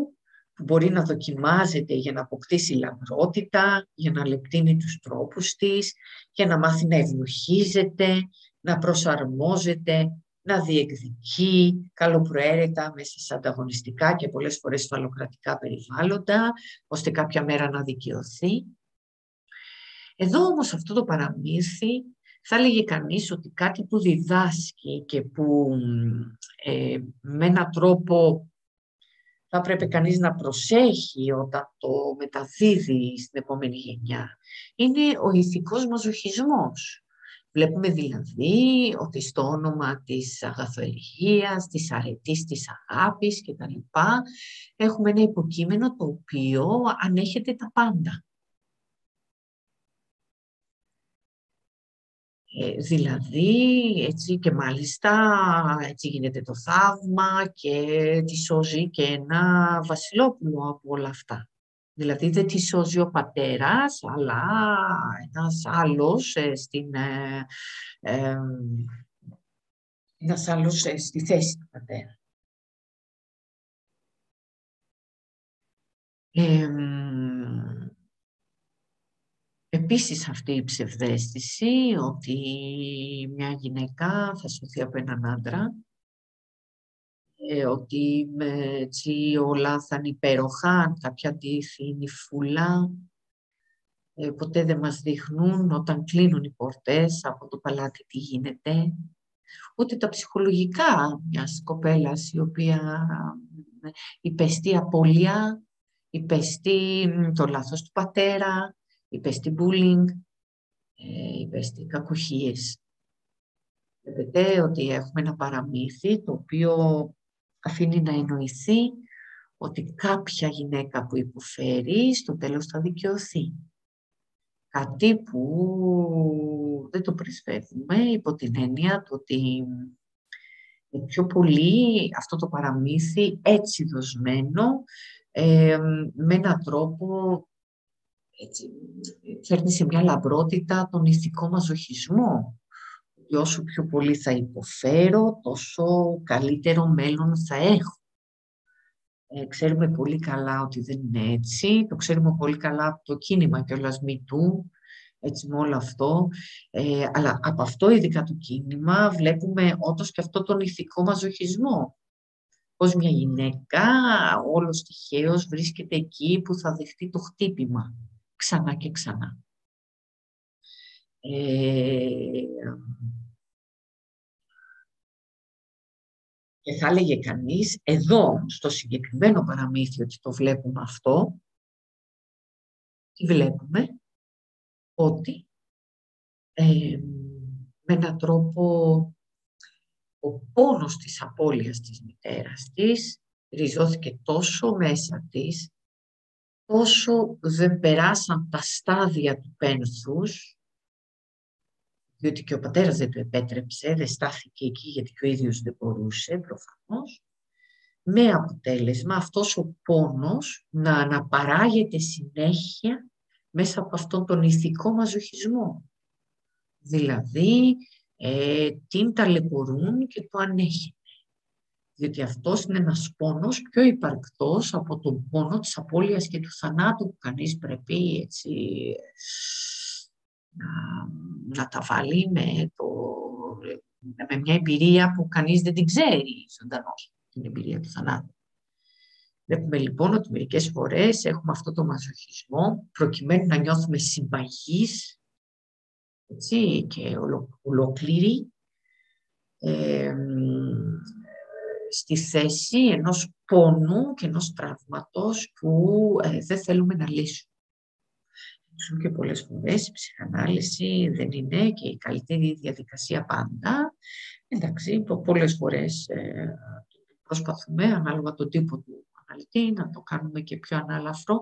που μπορεί να δοκιμάζεται για να αποκτήσει λαμπρότητα, για να λεπτύνει τους τρόπους της, για να μάθει να ευνοχίζεται, να προσαρμόζεται, να διεκδικεί καλοπροαίρετα μέσα σε ανταγωνιστικά και πολλές φορές φαλοκρατικά περιβάλλοντα, ώστε κάποια μέρα να δικαιωθεί. Εδώ όμως αυτό το παραμύθι θα έλεγε κανείς ότι κάτι που διδάσκει και που με έναν τρόπο θα πρέπει κανείς να προσέχει όταν το μεταδίδει στην επόμενη γενιά, είναι ο ηθικός μαζοχισμός. Βλέπουμε δηλαδή ότι στο όνομα της αγαθοεργίας, της αρετής, της αγάπης κτλ. Έχουμε ένα υποκείμενο το οποίο ανέχεται τα πάντα. Δηλαδή, έτσι και μάλιστα, έτσι γίνεται το θαύμα και τη σώζει και ένα βασιλόπουλο από όλα αυτά. Δηλαδή δεν τη σώζει ο πατέρας, αλλά ένας άλλος, στη θέση του πατέρα. Επίσης αυτή η ψευδαίσθηση ότι μια γυναίκα θα σωθεί από έναν άντρα, ότι έτσι όλα θα είναι υπέροχα, αν κάποια τύχη είναι η φούλα, ποτέ δεν μας δείχνουν όταν κλείνουν οι πόρτες από το παλάτι τι γίνεται, ούτε τα ψυχολογικά μιας κοπέλας η οποία υπεστεί απώλεια, υπεστεί το λάθος του πατέρα, υπεστεί bullying, υπεστεί κακουχίες. Βλέπετε ότι έχουμε ένα παραμύθι το οποίο αφήνει να εννοηθεί ότι κάποια γυναίκα που υποφέρει στο τέλος θα δικαιωθεί. Κάτι που δεν το πρεσβεύουμε υπό την έννοια του ότι πιο πολύ αυτό το παραμύθι έτσι δοσμένο με έναν τρόπο έτσι, φέρνει σε μια λαμπρότητα τον ηθικό μαζοχισμό. Και όσο πιο πολύ θα υποφέρω, τόσο καλύτερο μέλλον θα έχω. Ξέρουμε πολύ καλά ότι δεν είναι έτσι. Το ξέρουμε πολύ καλά από το κίνημα κιόλας MeToo, έτσι με όλο αυτό. Αλλά από αυτό ειδικά το κίνημα βλέπουμε όντως και αυτό τον ηθικό μαζοχισμό. Πως μια γυναίκα όλος τυχαίως βρίσκεται εκεί που θα δεχτεί το χτύπημα. Ξανά και ξανά. Και θα έλεγε κανείς, εδώ, στο συγκεκριμένο παραμύθι, ότι το βλέπουμε αυτό, τι βλέπουμε, ότι με έναν τρόπο ο πόνος της απώλειας της μητέρας της ριζώθηκε τόσο μέσα της, όσο δεν περάσαν τα στάδια του πένθους, διότι και ο πατέρας δεν του επέτρεψε, δεν στάθηκε εκεί γιατί και ο ίδιος δεν μπορούσε προφανώς, με αποτέλεσμα αυτός ο πόνος να αναπαράγεται συνέχεια μέσα από αυτόν τον ηθικό μαζοχισμό. Δηλαδή την ταλαιπωρούν και το ανέχεται. Διότι αυτός είναι ένας πόνος πιο υπαρκτός από τον πόνο της απώλειας και του θανάτου που κανείς πρέπει έτσι να τα βάλει με μια εμπειρία που κανείς δεν την ξέρει ζωντανός, την εμπειρία του θανάτου. Βλέπουμε λοιπόν ότι μερικές φορές έχουμε αυτό το μαζοχισμό προκειμένου να νιώθουμε συμπαγείς έτσι, και ολόκληροι στη θέση ενός πόνου και ενός τραύματος που δεν θέλουμε να λύσουμε. Και πολλές φορές η ψυχανάλυση δεν είναι και η καλύτερη διαδικασία πάντα. Εντάξει, πολλές φορές προσπαθούμε, ανάλογα τον τύπο του αναλυτή, να το κάνουμε και πιο ανάλαφρο,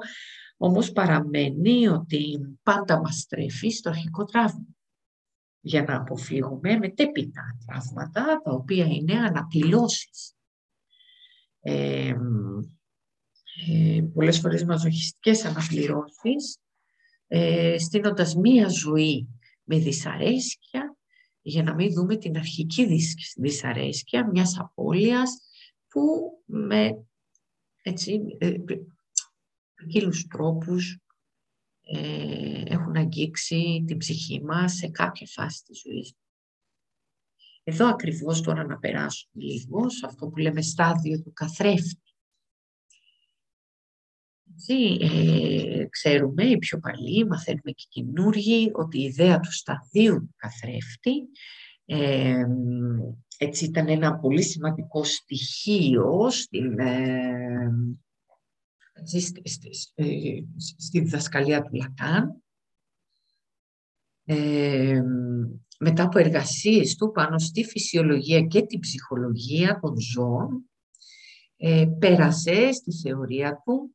όμως παραμένει ότι πάντα μας στρέφει στο αρχικό τραύμα, για να αποφύγουμε μετέπειτα τραύματα, τα οποία είναι αναπληρώσεις. Πολλές φορές μαζοχιστικές αναπληρώσεις, στείνοντας μία ζωή με δυσαρέσκεια, για να μην δούμε την αρχική δυσαρέσκεια μιας απώλειας που με ποικίλους τρόπους έχουν αγγίξει την ψυχή μας σε κάποια φάση της ζωής. Εδώ ακριβώς τώρα να περάσουμε λίγο σε αυτό που λέμε στάδιο του καθρέφτη. Ξέρουμε, οι πιο παλιοί, μαθαίνουμε και καινούργοι, ότι η ιδέα του σταδίου του καθρέφτη έτσι ήταν ένα πολύ σημαντικό στοιχείο στη διδασκαλία του Λακάν, μετά από εργασίες του πάνω στη φυσιολογία και την ψυχολογία των ζώων, πέρασε στη θεωρία του.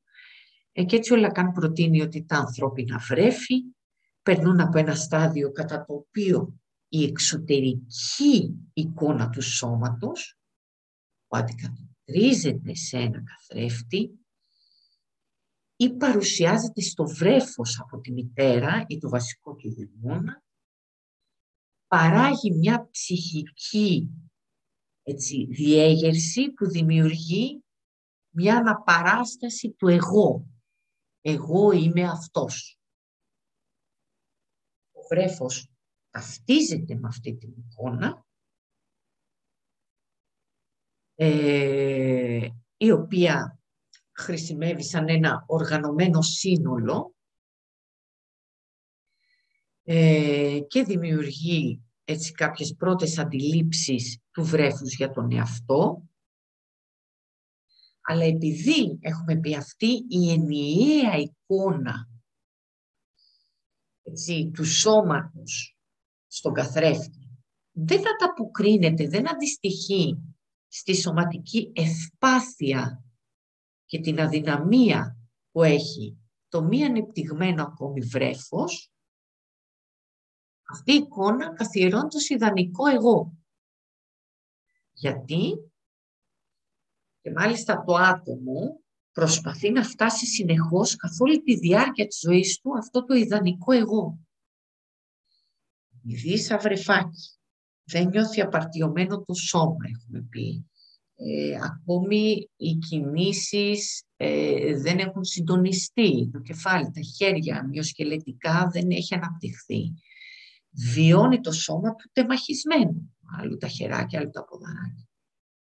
Και έτσι ο Λακάν προτείνει ότι τα ανθρώπινα βρέφη περνούν από ένα στάδιο κατά το οποίο η εξωτερική εικόνα του σώματος, που αντικατοπτρίζεται σε ένα καθρέφτη, ή παρουσιάζεται στο βρέφος από τη μητέρα ή το βασικό του δαιμόνα, παράγει μια ψυχική διέγερση που δημιουργεί μια αναπαράσταση του εγώ. Εγώ είμαι αυτός. Ο βρέφος ταυτίζεται με αυτή την εικόνα, η οποία χρησιμεύει σαν ένα οργανωμένο σύνολο και δημιουργεί έτσι κάποιες πρώτες αντιλήψεις του βρέφους για τον εαυτό. Αλλά επειδή έχουμε πει αυτή η ενιαία εικόνα του σώματος στον καθρέφτη δεν ανταποκρίνεται, δεν αντιστοιχεί στη σωματική ευπάθεια και την αδυναμία που έχει το μη ανεπτυγμένο ακόμη βρέφος, αυτή η εικόνα καθιερώνει το ιδανικό εγώ. Γιατί? Και μάλιστα το άτομο προσπαθεί να φτάσει συνεχώς καθ' όλη τη διάρκεια της ζωής του αυτό το ιδανικό εγώ. Επειδή σαν βρεφάκι δεν νιώθει απαρτιωμένο το σώμα, έχουμε πει. Ακόμη οι κινήσεις δεν έχουν συντονιστεί. Το κεφάλι, τα χέρια, μυοσκελετικά δεν έχει αναπτυχθεί. Βιώνει το σώμα του τεμαχισμένο. Άλλου τα χεράκια, άλλου τα ποδαράκια.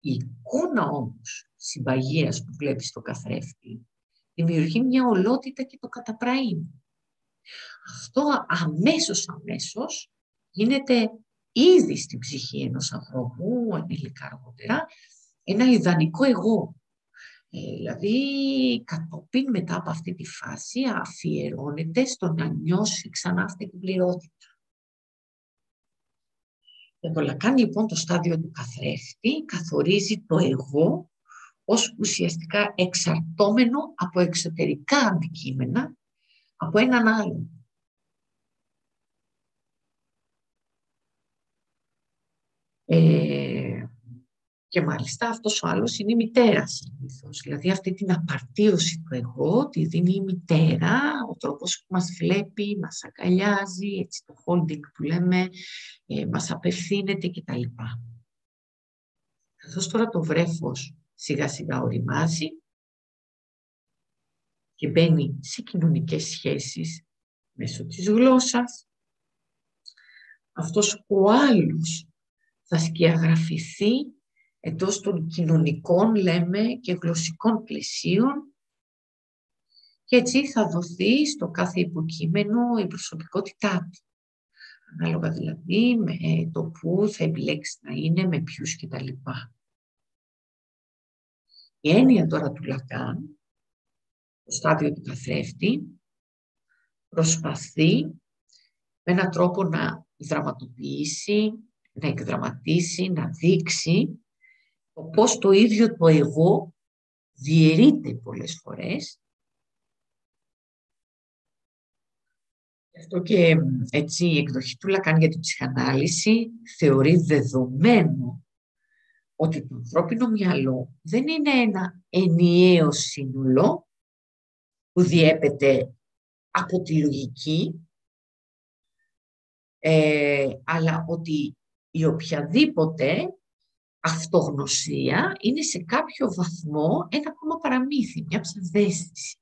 Η εικόνα όμως συμπαγίας που βλέπεις στο καθρέφτη δημιουργεί μια ολότητα και το καταπραίνει. Αυτό αμέσως γίνεται ήδη στην ψυχή ενός ανθρώπου, ενήλικα αργότερα, ένα ιδανικό εγώ. Δηλαδή κατόπιν μετά από αυτή τη φάση αφιερώνεται στο να νιώσει ξανά αυτή την πληρότητα. Το Λακάν λοιπόν το στάδιο του καθρέφτη καθορίζει το εγώ ως ουσιαστικά εξαρτώμενο από εξωτερικά αντικείμενα από έναν άλλον. Και μάλιστα αυτός ο άλλος είναι η μητέρα συνήθως. Δηλαδή αυτή την απαρτίωση του εγώ τη δίνει η μητέρα, ο τρόπος που μας βλέπει, μας αγκαλιάζει, έτσι το holding που λέμε, μας απευθύνεται κτλ. Καθώς τώρα το βρέφος σιγά σιγά οριμάζει και μπαίνει σε κοινωνικές σχέσεις μέσω της γλώσσας, αυτός ο άλλος θα σκιαγραφηθεί εντός των κοινωνικών, λέμε, και γλωσσικών πλαισίων και έτσι θα δοθεί στο κάθε υποκείμενο η προσωπικότητά του. Ανάλογα δηλαδή με το που θα επιλέξει να είναι, με ποιους κτλ. Η έννοια τώρα του Λακάν, το στάδιο του καθρέφτη, προσπαθεί με έναν τρόπο να δραματοποιήσει, να εκδραματίσει, να δείξει πώς το ίδιο το εγώ διαιρείται πολλές φορές. Γι' αυτό και έτσι η εκδοχή του Λακάν για την ψυχανάλυση θεωρεί δεδομένο ότι το ανθρώπινο μυαλό δεν είναι ένα ενιαίο σύνολο που διέπεται από τη λογική, αλλά ότι η οποιαδήποτε αυτογνωσία είναι σε κάποιο βαθμό ένα ακόμα παραμύθι, μια ψευδαίσθηση.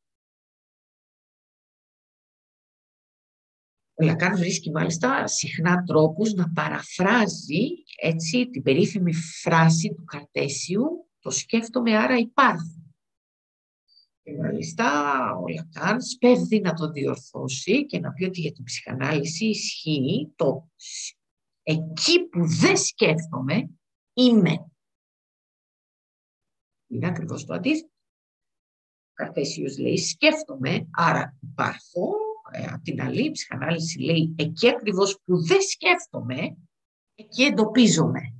Ο Λακάν βρίσκει μάλιστα συχνά τρόπους να παραφράζει έτσι την περίφημη φράση του Καρτέσιου «Το σκέφτομαι, άρα υπάρχω». Και μάλιστα ο Λακάν σπέβδει να το διορθώσει και να πει ότι για την ψυχανάλυση ισχύει το «εκεί που δεν σκέφτομαι, είμαι». Είναι ακριβώς το αντίθετο. Ο Καρτέσιος λέει «σκέφτομαι, άρα υπάρχω». Απ' την άλλη, η ψυχανάλυση λέει εκεί ακριβώς που δεν σκέφτομαι, εκεί εντοπίζομαι.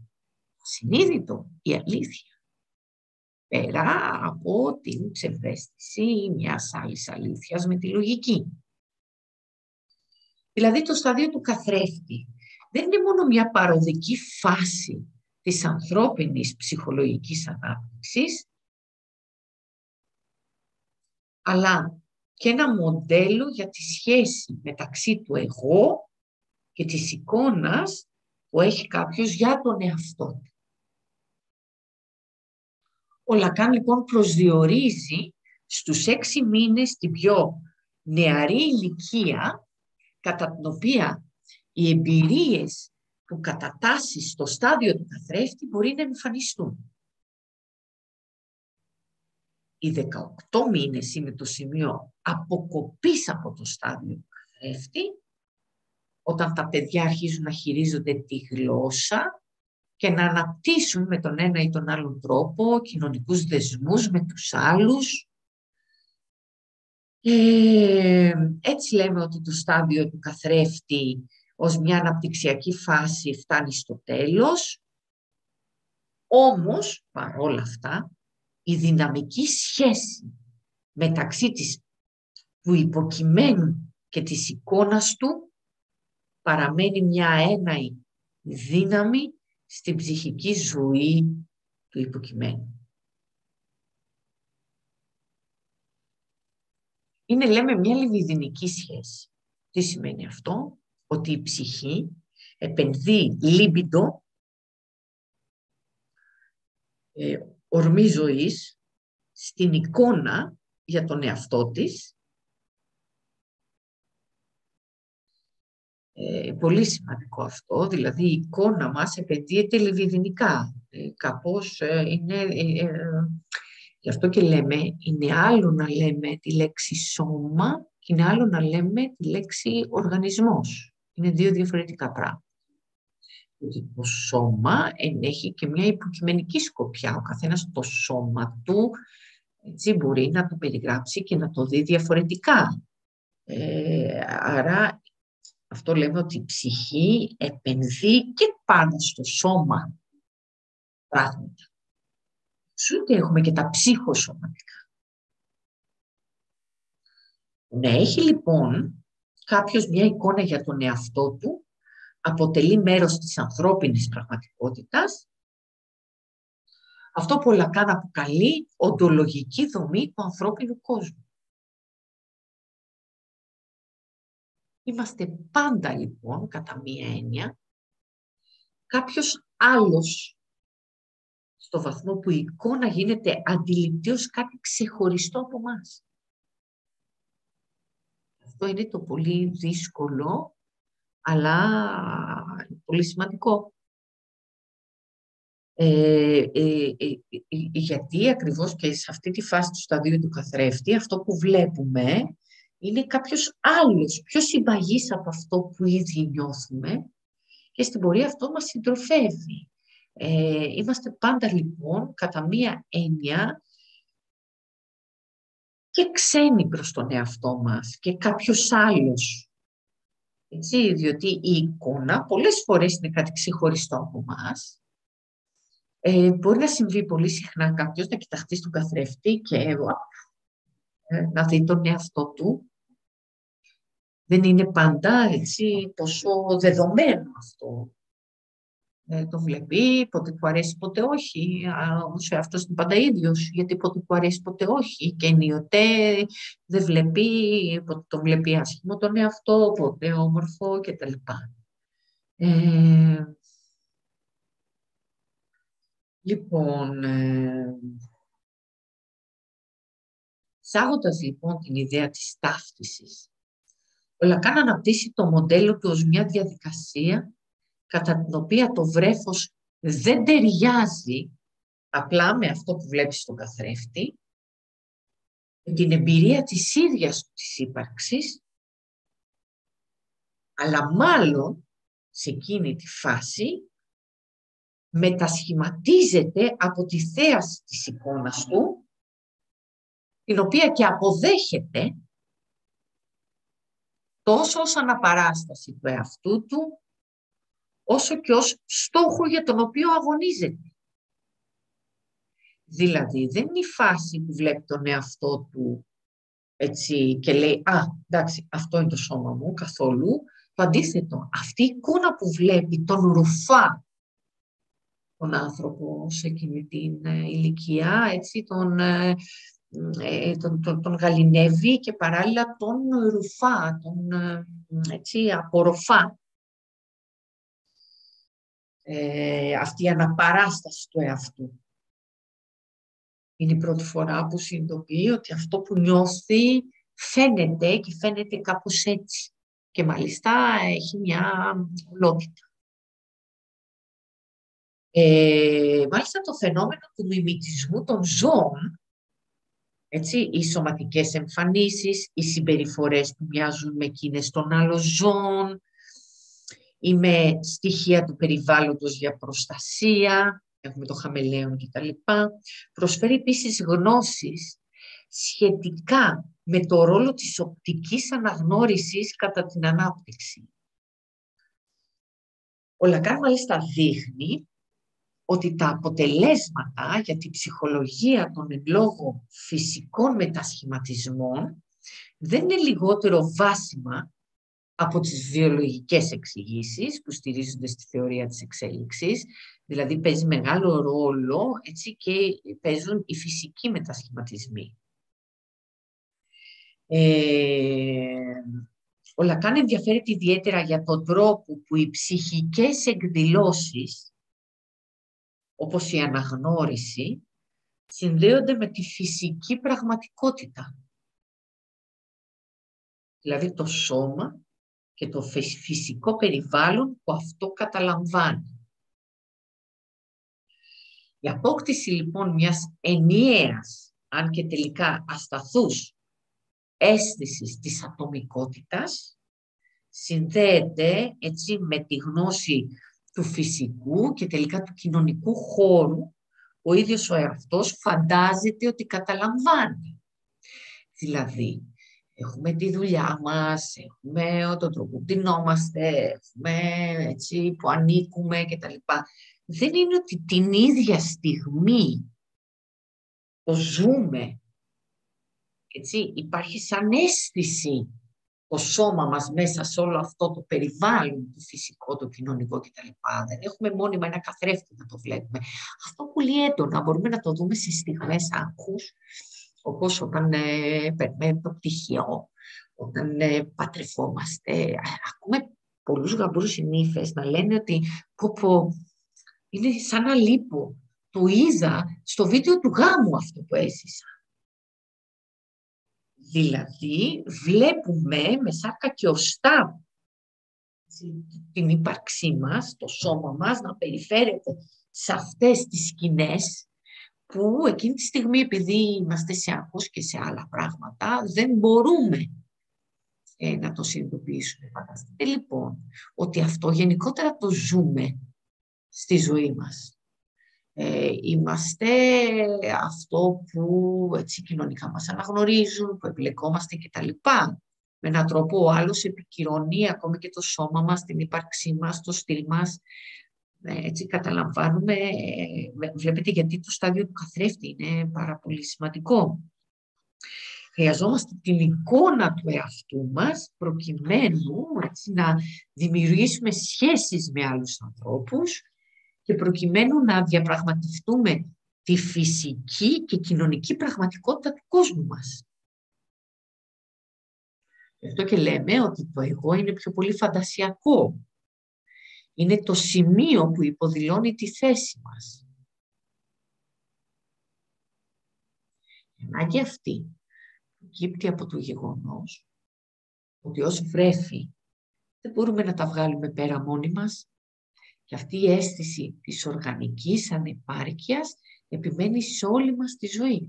Συνείδητο, η αλήθεια. Πέρα από την ψευδαίσθηση μιας άλλης αλήθειας με τη λογική. Δηλαδή το στάδιο του καθρέφτη δεν είναι μόνο μια παροδική φάση της ανθρώπινης ψυχολογικής ανάπτυξης, αλλά και ένα μοντέλο για τη σχέση μεταξύ του εγώ και της εικόνας που έχει κάποιος για τον εαυτό του. Ο Λακάν λοιπόν προσδιορίζει στους 6 μήνες την πιο νεαρή ηλικία κατά την οποία οι εμπειρίες που κατατάσσει στο στάδιο του καθρέφτη μπορεί να εμφανιστούν. Οι 18 μήνες είναι το σημείο αποκοπής από το στάδιο του καθρέφτη, όταν τα παιδιά αρχίζουν να χειρίζονται τη γλώσσα και να αναπτύσσουν με τον ένα ή τον άλλον τρόπο κοινωνικούς δεσμούς με τους άλλους. Έτσι λέμε ότι το στάδιο του καθρέφτη ως μια αναπτυξιακή φάση φτάνει στο τέλος. Όμως, παρόλα αυτά, η δυναμική σχέση μεταξύ του υποκειμένου και της εικόνας του παραμένει μια έναη δύναμη στην ψυχική ζωή του υποκειμένου. Είναι, λέμε, μια λιβιδινική σχέση. Τι σημαίνει αυτό? Ότι η ψυχή επενδύει λίμπιντο, ορμή ζωής, στην εικόνα για τον εαυτό της. Πολύ σημαντικό αυτό, δηλαδή η εικόνα μας επενδύεται λιβιδινικά. Κάπως είναι... Γι' αυτό και λέμε, είναι άλλο να λέμε τη λέξη σώμα και είναι άλλο να λέμε τη λέξη οργανισμός. Είναι 2 διαφορετικά πράγματα. Το σώμα έχει και μια υποκειμενική σκοπιά. Ο καθένας το σώμα του έτσι, μπορεί να το περιγράψει και να το δει διαφορετικά. Άρα αυτό λέμε ότι η ψυχή επενδύει και πάνω στο σώμα πράγματα. Ούτε έχουμε και τα ψυχοσωματικά. Να έχει λοιπόν κάποιος μια εικόνα για τον εαυτό του, αποτελεί μέρος της ανθρώπινης πραγματικότητας. Αυτό που ο Λακάν αποκαλεί οντολογική δομή του ανθρώπινου κόσμου. Είμαστε πάντα λοιπόν, κατά μία έννοια, κάποιος άλλος, στο βαθμό που η εικόνα γίνεται αντιληπτή ως κάτι ξεχωριστό από μας. Αυτό είναι το πολύ δύσκολο, αλλά πολύ σημαντικό. Γιατί ακριβώς και σε αυτή τη φάση του σταδίου του καθρέφτη, αυτό που βλέπουμε είναι κάποιος άλλος, πιο συμπαγής από αυτό που ήδη νιώθουμε και στην πορεία αυτό μας συντροφεύει. Είμαστε πάντα λοιπόν κατά μία έννοια και ξένοι προς τον εαυτό μας και κάποιος άλλος. Έτσι, διότι η εικόνα πολλές φορές είναι κάτι ξεχωριστό από μας. Μπορεί να συμβεί πολύ συχνά κάποιος να κοιταχτεί στον καθρέφτη και να δει τον εαυτό του. Δεν είναι πάντα έτσι τόσο δεδομένο αυτό. Το βλέπει, πότε του αρέσει, πότε όχι. Όμως ο εαυτός είναι πάντα ίδιος, γιατί πότε του αρέσει, πότε όχι. Και ενίοτε δεν βλέπει, πότε το βλέπει άσχημο τον εαυτό, πότε όμορφο κτλ. Λοιπόν, εισάγοντας λοιπόν την ιδέα της ταύτισης, ο Λακάν αναπτύσσει το μοντέλο του ως μια διαδικασία κατά την οποία το βρέφος δεν ταιριάζει απλά με αυτό που βλέπεις στον καθρέφτη, με την εμπειρία της ίδιας της ύπαρξης, αλλά μάλλον σε εκείνη τη φάση μετασχηματίζεται από τη θέαση της εικόνας του, την οποία και αποδέχεται τόσο ως αναπαράσταση του εαυτού του, όσο και ως στόχο για τον οποίο αγωνίζεται. Δηλαδή, δεν είναι η φάση που βλέπει τον εαυτό του έτσι, και λέει «Α, εντάξει, αυτό είναι το σώμα μου», καθόλου. Το αντίθετο, αυτή η εικόνα που βλέπει τον ρουφά τον άνθρωπο σε εκείνη την ηλικία, έτσι, τον γαληνεύει και παράλληλα τον ρουφά, τον έτσι, απορροφά. Αυτή η αναπαράσταση του εαυτού. Είναι η πρώτη φορά που συνειδητοποιεί ότι αυτό που νιώθει φαίνεται και φαίνεται κάπως έτσι. Και μάλιστα έχει μια ολότητα. Μάλιστα το φαινόμενο του μιμητισμού των ζώων, έτσι, οι σωματικές εμφανίσεις, οι συμπεριφορές που μοιάζουν με εκείνες των άλλων ζώων, ή με στοιχεία του περιβάλλοντος για προστασία, έχουμε το χαμελέον κτλ. Προσφέρει επίσης γνώσεις σχετικά με το ρόλο της οπτικής αναγνώρισης κατά την ανάπτυξη. Ο Λακάν μάλιστα δείχνει ότι τα αποτελέσματα για τη ψυχολογία των εν λόγω φυσικών μετασχηματισμών δεν είναι λιγότερο βάσιμα από τις βιολογικές εξηγήσεις που στηρίζονται στη θεωρία της εξέλιξης, δηλαδή παίζει μεγάλο ρόλο, έτσι, και παίζουν οι φυσικοί μετασχηματισμοί. Ο Λακάν ενδιαφέρεται ιδιαίτερα για τον τρόπο που οι ψυχικές εκδηλώσεις, όπως η αναγνώριση, συνδέονται με τη φυσική πραγματικότητα. Δηλαδή το σώμα και το φυσικό περιβάλλον που αυτό καταλαμβάνει. Η απόκτηση λοιπόν μιας ενιαίας, αν και τελικά ασταθούς, αίσθησης της ατομικότητας συνδέεται έτσι με τη γνώση του φυσικού και τελικά του κοινωνικού χώρου ο ίδιος ο εαυτός φαντάζεται ότι καταλαμβάνει. Δηλαδή, έχουμε τη δουλειά μας, έχουμε τον τρόπο που ντυνόμαστε, έχουμε έτσι που ανήκουμε κτλ. Δεν είναι ότι την ίδια στιγμή το ζούμε, έτσι, υπάρχει σαν αίσθηση το σώμα μας μέσα σε όλο αυτό το περιβάλλον, το φυσικό, το κοινωνικό κτλ. Δεν έχουμε μόνιμα ένα καθρέφτη να το βλέπουμε. Αυτό πολύ έντονα μπορούμε να το δούμε σε στιγμές άγχους, όπως όταν παίρνουμε το πτυχίο, όταν πατρευόμαστε. Ακούμε πολλούς γαμπρούς ή νύφες να λένε ότι είναι σαν να λείπω. Το είδα στο βίντεο του γάμου αυτό που έζησα. Δηλαδή βλέπουμε με σάρκα και οστά την ύπαρξή μας, το σώμα μας να περιφέρεται σε αυτές τις σκηνές που εκείνη τη στιγμή, επειδή είμαστε σε άγχος και σε άλλα πράγματα, δεν μπορούμε να το συνειδητοποιήσουμε. Φανταστείτε λοιπόν ότι αυτό γενικότερα το ζούμε στη ζωή μας. Είμαστε αυτό που έτσι, κοινωνικά μας αναγνωρίζουν, που εμπλεκόμαστε κτλ. Με έναν τρόπο ο άλλος επικυρώνει ακόμη και το σώμα μας, την ύπαρξή μας, το στυλ μας. Έτσι καταλαμβάνουμε, βλέπετε γιατί το στάδιο του καθρέφτη είναι πάρα πολύ σημαντικό. Χρειαζόμαστε την εικόνα του εαυτού μας προκειμένου έτσι, να δημιουργήσουμε σχέσεις με άλλους ανθρώπους και προκειμένου να διαπραγματευτούμε τη φυσική και κοινωνική πραγματικότητα του κόσμου μας. Γι' αυτό και λέμε ότι το εγώ είναι πιο πολύ φαντασιακό. Είναι το σημείο που υποδηλώνει τη θέση μας. Η ανάγκη αυτή προκύπτει από το γεγονός ότι ως βρέφη δεν μπορούμε να τα βγάλουμε πέρα μόνοι μας και αυτή η αίσθηση της οργανικής ανεπάρκειας επιμένει σε όλη μας τη ζωή.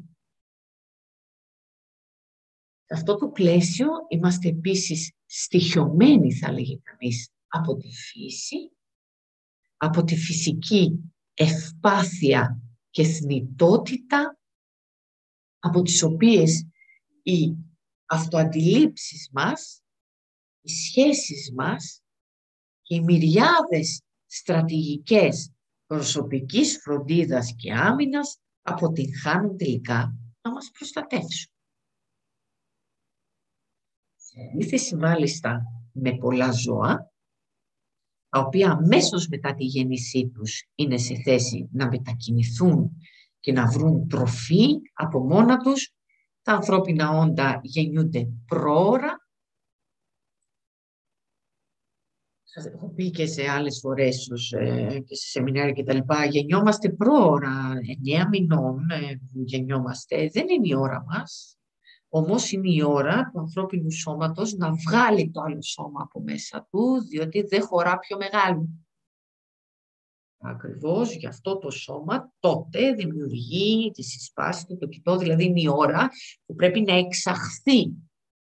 Σε αυτό το πλαίσιο είμαστε επίσης στοιχειωμένοι, θα λέγει κανείς, από τη φύση, από τη φυσική ευπάθεια και θνητότητα, από τις οποίες οι αυτοαντιλήψεις μας, οι σχέσεις μας και οι μυριάδες στρατηγικές προσωπικής φροντίδας και άμυνας αποτυγχάνουν τελικά να μας προστατεύσουν. Σε αντίθεση μάλιστα με πολλά ζώα, τα οποία αμέσως μετά τη γέννησή τους είναι σε θέση να μετακινηθούν και να βρουν τροφή από μόνα τους, τα ανθρώπινα όντα γεννιούνται προώρα. Σας έχω πει και σε άλλες φορές και σε σεμινάρια και τα λοιπά, γεννιόμαστε προώρα, 9 μηνών γεννιόμαστε, δεν είναι η ώρα μας. Όμως είναι η ώρα του ανθρώπινου σώματος να βγάλει το άλλο σώμα από μέσα του, διότι δεν χωρά πιο μεγάλο. Ακριβώς γι' αυτό το σώμα τότε δημιουργεί τη συσπάση του, το κοιτώ, δηλαδή είναι η ώρα που πρέπει να εξαχθεί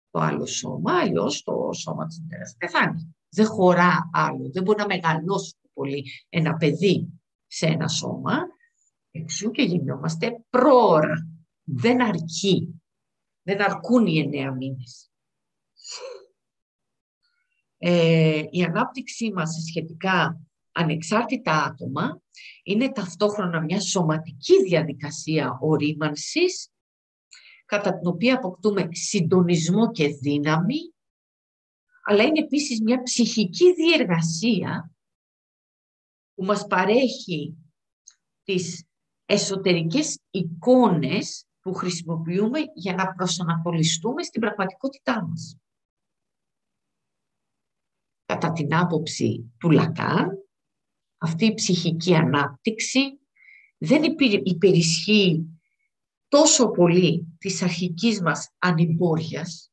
το άλλο σώμα, αλλιώς το σώμα της μητέρας πεθάνει. Δεν χωρά άλλο, δεν μπορεί να μεγαλώσει πολύ ένα παιδί σε ένα σώμα, εξού και γεννιόμαστε πρόωρα. Δεν αρκεί, δεν αρκούν οι 9 μήνες. Η ανάπτυξή μας σε σχετικά ανεξάρτητα άτομα είναι ταυτόχρονα μια σωματική διαδικασία ορίμανσης, κατά την οποία αποκτούμε συντονισμό και δύναμη, αλλά είναι επίσης μια ψυχική διεργασία που μας παρέχει τις εσωτερικές εικόνες που χρησιμοποιούμε για να προσανατολιστούμε στην πραγματικότητά μας. Κατά την άποψη του Λακάν, αυτή η ψυχική ανάπτυξη δεν υπερισχύει τόσο πολύ της αρχικής μας ανημπόρειας,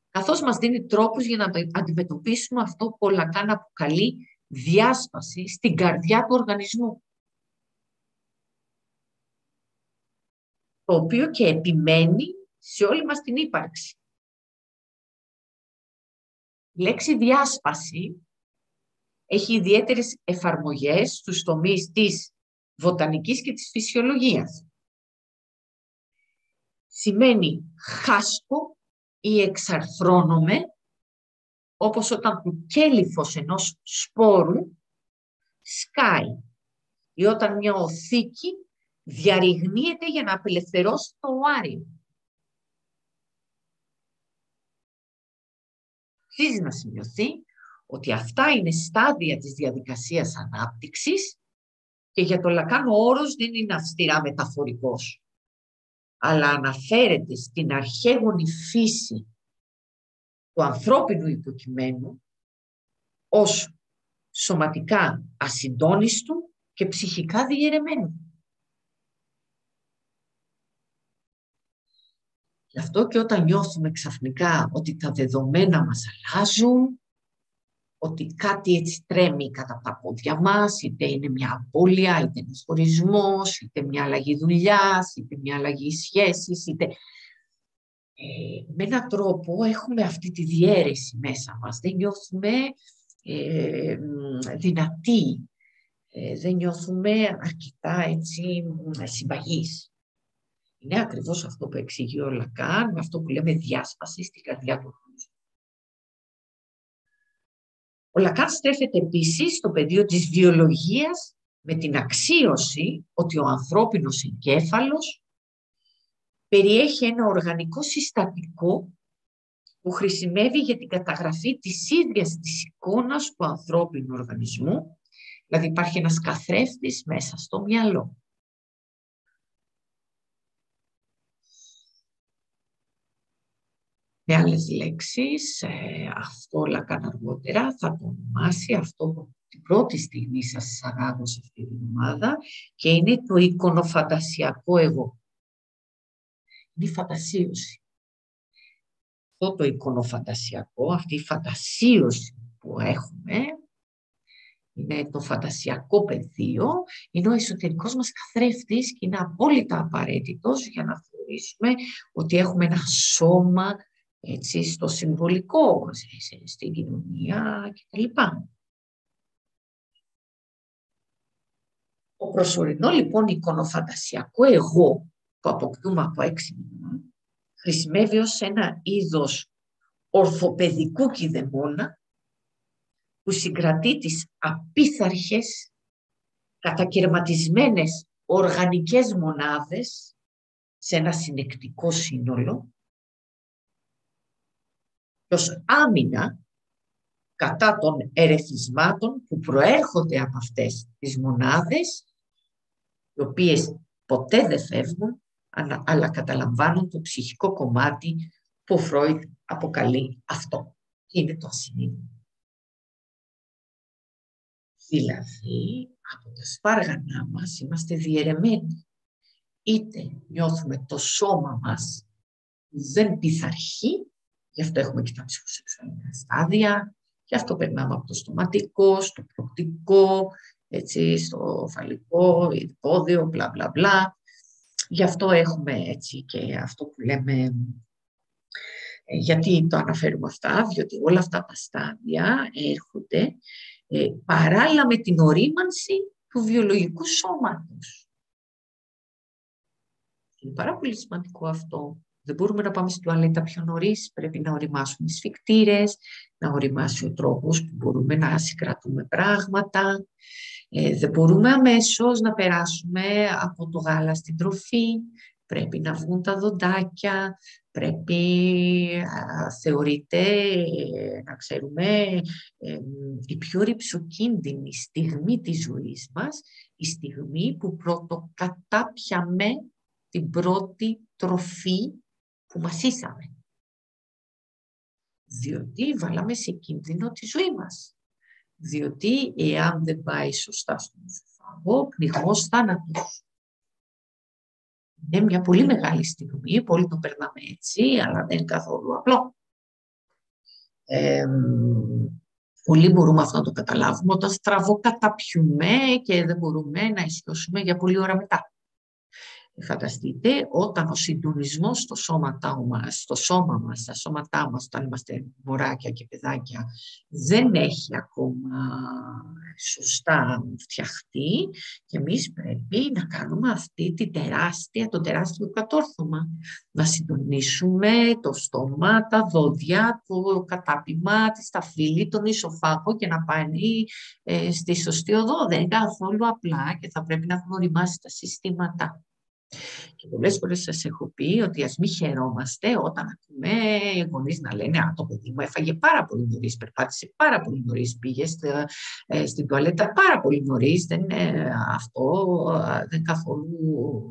καθώς μας δίνει τρόπους για να αντιμετωπίσουμε αυτό που ο Λακάν αποκαλεί διάσπαση στην καρδιά του οργανισμού. Το οποίο και επιμένει σε όλη μας την ύπαρξη. Η λέξη διάσπαση έχει ιδιαίτερες εφαρμογές στους τομείς της βοτανικής και της φυσιολογίας. Σημαίνει χάσκω ή εξαρθρώνομαι, όπως όταν το κέλυφος ενός σπόρου σκάει ή όταν μια οθήκη διαρριγνύεται για να απελευθερώσει το οάριο. Αξίζει να σημειωθεί ότι αυτά είναι στάδια της διαδικασίας ανάπτυξης και για το Λακάν ο όρος δεν είναι αυστηρά μεταφορικός, αλλά αναφέρεται στην αρχαίγονη φύση του ανθρώπινου υποκειμένου ως σωματικά ασυντόνιστου και ψυχικά διαιρεμένου. Γι' αυτό και όταν νιώθουμε ξαφνικά ότι τα δεδομένα μας αλλάζουν, ότι κάτι έτσι τρέμει κατά τα πόδια μας, είτε είναι μια απώλεια, είτε είναι χωρισμός, είτε μια αλλαγή δουλειάς, είτε μια αλλαγή σχέσης, είτε... με έναν τρόπο έχουμε αυτή τη διαίρεση μέσα μας. Δεν νιώθουμε δυνατοί, δεν νιώθουμε αρκετά έτσι συμπαγείς. Είναι ακριβώς αυτό που εξηγεί ο Λακάν, με αυτό που λέμε διάσπαση στην καρδιά του χρόνου. Ο Λακάν στρέφεται επίσης στο πεδίο της βιολογίας με την αξίωση ότι ο ανθρώπινος εγκέφαλος περιέχει ένα οργανικό συστατικό που χρησιμεύει για την καταγραφή της ίδιας της εικόνας του ανθρώπινου οργανισμού, δηλαδή υπάρχει ένας καθρέφτης μέσα στο μυαλό. Με άλλες λέξεις, αυτό Λακάν αργότερα θα το ονομάσει αυτό που την πρώτη στιγμή σας εισαγάγω σε αυτή την ομάδα και είναι το εικονοφαντασιακό εγώ. Είναι η φαντασίωση. Αυτό το εικονοφαντασιακό, αυτή η φαντασίωση που έχουμε, είναι το φαντασιακό πεδίο, είναι ο εσωτερικός μας καθρέφτης και είναι απόλυτα απαραίτητος για να θεωρήσουμε ότι έχουμε ένα σώμα έτσι, στο συμβολικό, στην κοινωνία κτλ. Το προσωρινό λοιπόν εικονοφαντασιακό εγώ που αποκτούμε από 6 μήνες χρησιμεύει ως ένα είδος ορθοπαιδικού κηδεμόνα που συγκρατεί τις απίθαρχες, κατακαιρματισμένες οργανικές μονάδες σε ένα συνεκτικό σύνολο και ως άμυνα κατά των ερεθισμάτων που προέρχονται από αυτές τις μονάδες, οι οποίες ποτέ δεν φεύγουν, αλλά καταλαμβάνουν το ψυχικό κομμάτι που ο Φρόιντ αποκαλεί αυτό. Είναι το ασυνείδητο. Δηλαδή, από τα σπάργανά μας είμαστε διαιρεμένοι. Είτε νιώθουμε το σώμα μας δεν πειθαρχεί, γι' αυτό έχουμε και τα ψυχοσεξουαλικά στάδια, γι' αυτό περνάμε από το στοματικό, στο προκτικό, έτσι, στο φαλικό, υπόδειο, μπλα μπλα μπλα. Γι' αυτό έχουμε έτσι και αυτό που λέμε, γιατί το αναφέρουμε αυτά, διότι όλα αυτά τα στάδια έρχονται παράλληλα με την ορίμανση του βιολογικού σώματος. Είναι πάρα πολύ σημαντικό αυτό. Δεν μπορούμε να πάμε στην τουαλέτα πιο νωρίς, πρέπει να οριμάσουν οι σφικτήρες, να οριμάσει ο τρόπος που μπορούμε να συγκρατούμε πράγματα. Δεν μπορούμε αμέσως να περάσουμε από το γάλα στην τροφή, πρέπει να βγουν τα δοντάκια, πρέπει, θεωρείται, να ξέρουμε, η πιο ρυψοκίνδυνη στιγμή της ζωής μας, η στιγμή που πρωτοκατάπιαμε την πρώτη τροφή που μασίσαμε. Διότι βάλαμε σε κίνδυνο τη ζωή μας. Διότι εάν δεν πάει σωστά στον εσωφάγο, πνιγμός θάνατος. Είναι μια πολύ μεγάλη στιγμή, πολύ το περνάμε έτσι, αλλά δεν είναι καθόλου απλό. Πολλοί μπορούμε αυτό να το καταλάβουμε όταν στραβοκαταπιούμε και δεν μπορούμε να ισιώσουμε για πολλή ώρα μετά. Φανταστείτε, όταν ο συντονισμός στο σώμα μας, στα σώματά μας, όταν είμαστε μωράκια και παιδάκια, δεν έχει ακόμα σωστά φτιαχτεί και εμείς πρέπει να κάνουμε το τεράστιο κατόρθωμα. Να συντονίσουμε το στόμα, τα δόντια, το κατάπημα, τη σταφύλη, τον ισοφάγο και να πάνε στη σωστή οδό. Δεν είναι καθόλου απλά και θα πρέπει να έχουν οριμάσει τα συστήματα. Και πολλές φορές σας έχω πει ότι ας μην χαιρόμαστε όταν ακούμε οι γονείς να λένε «Α, το παιδί μου έφαγε πάρα πολύ νωρίς, περπάτησε πάρα πολύ νωρίς, πήγε στην τουαλέτα πάρα πολύ νωρίς». Αυτό δεν είναι καθόλου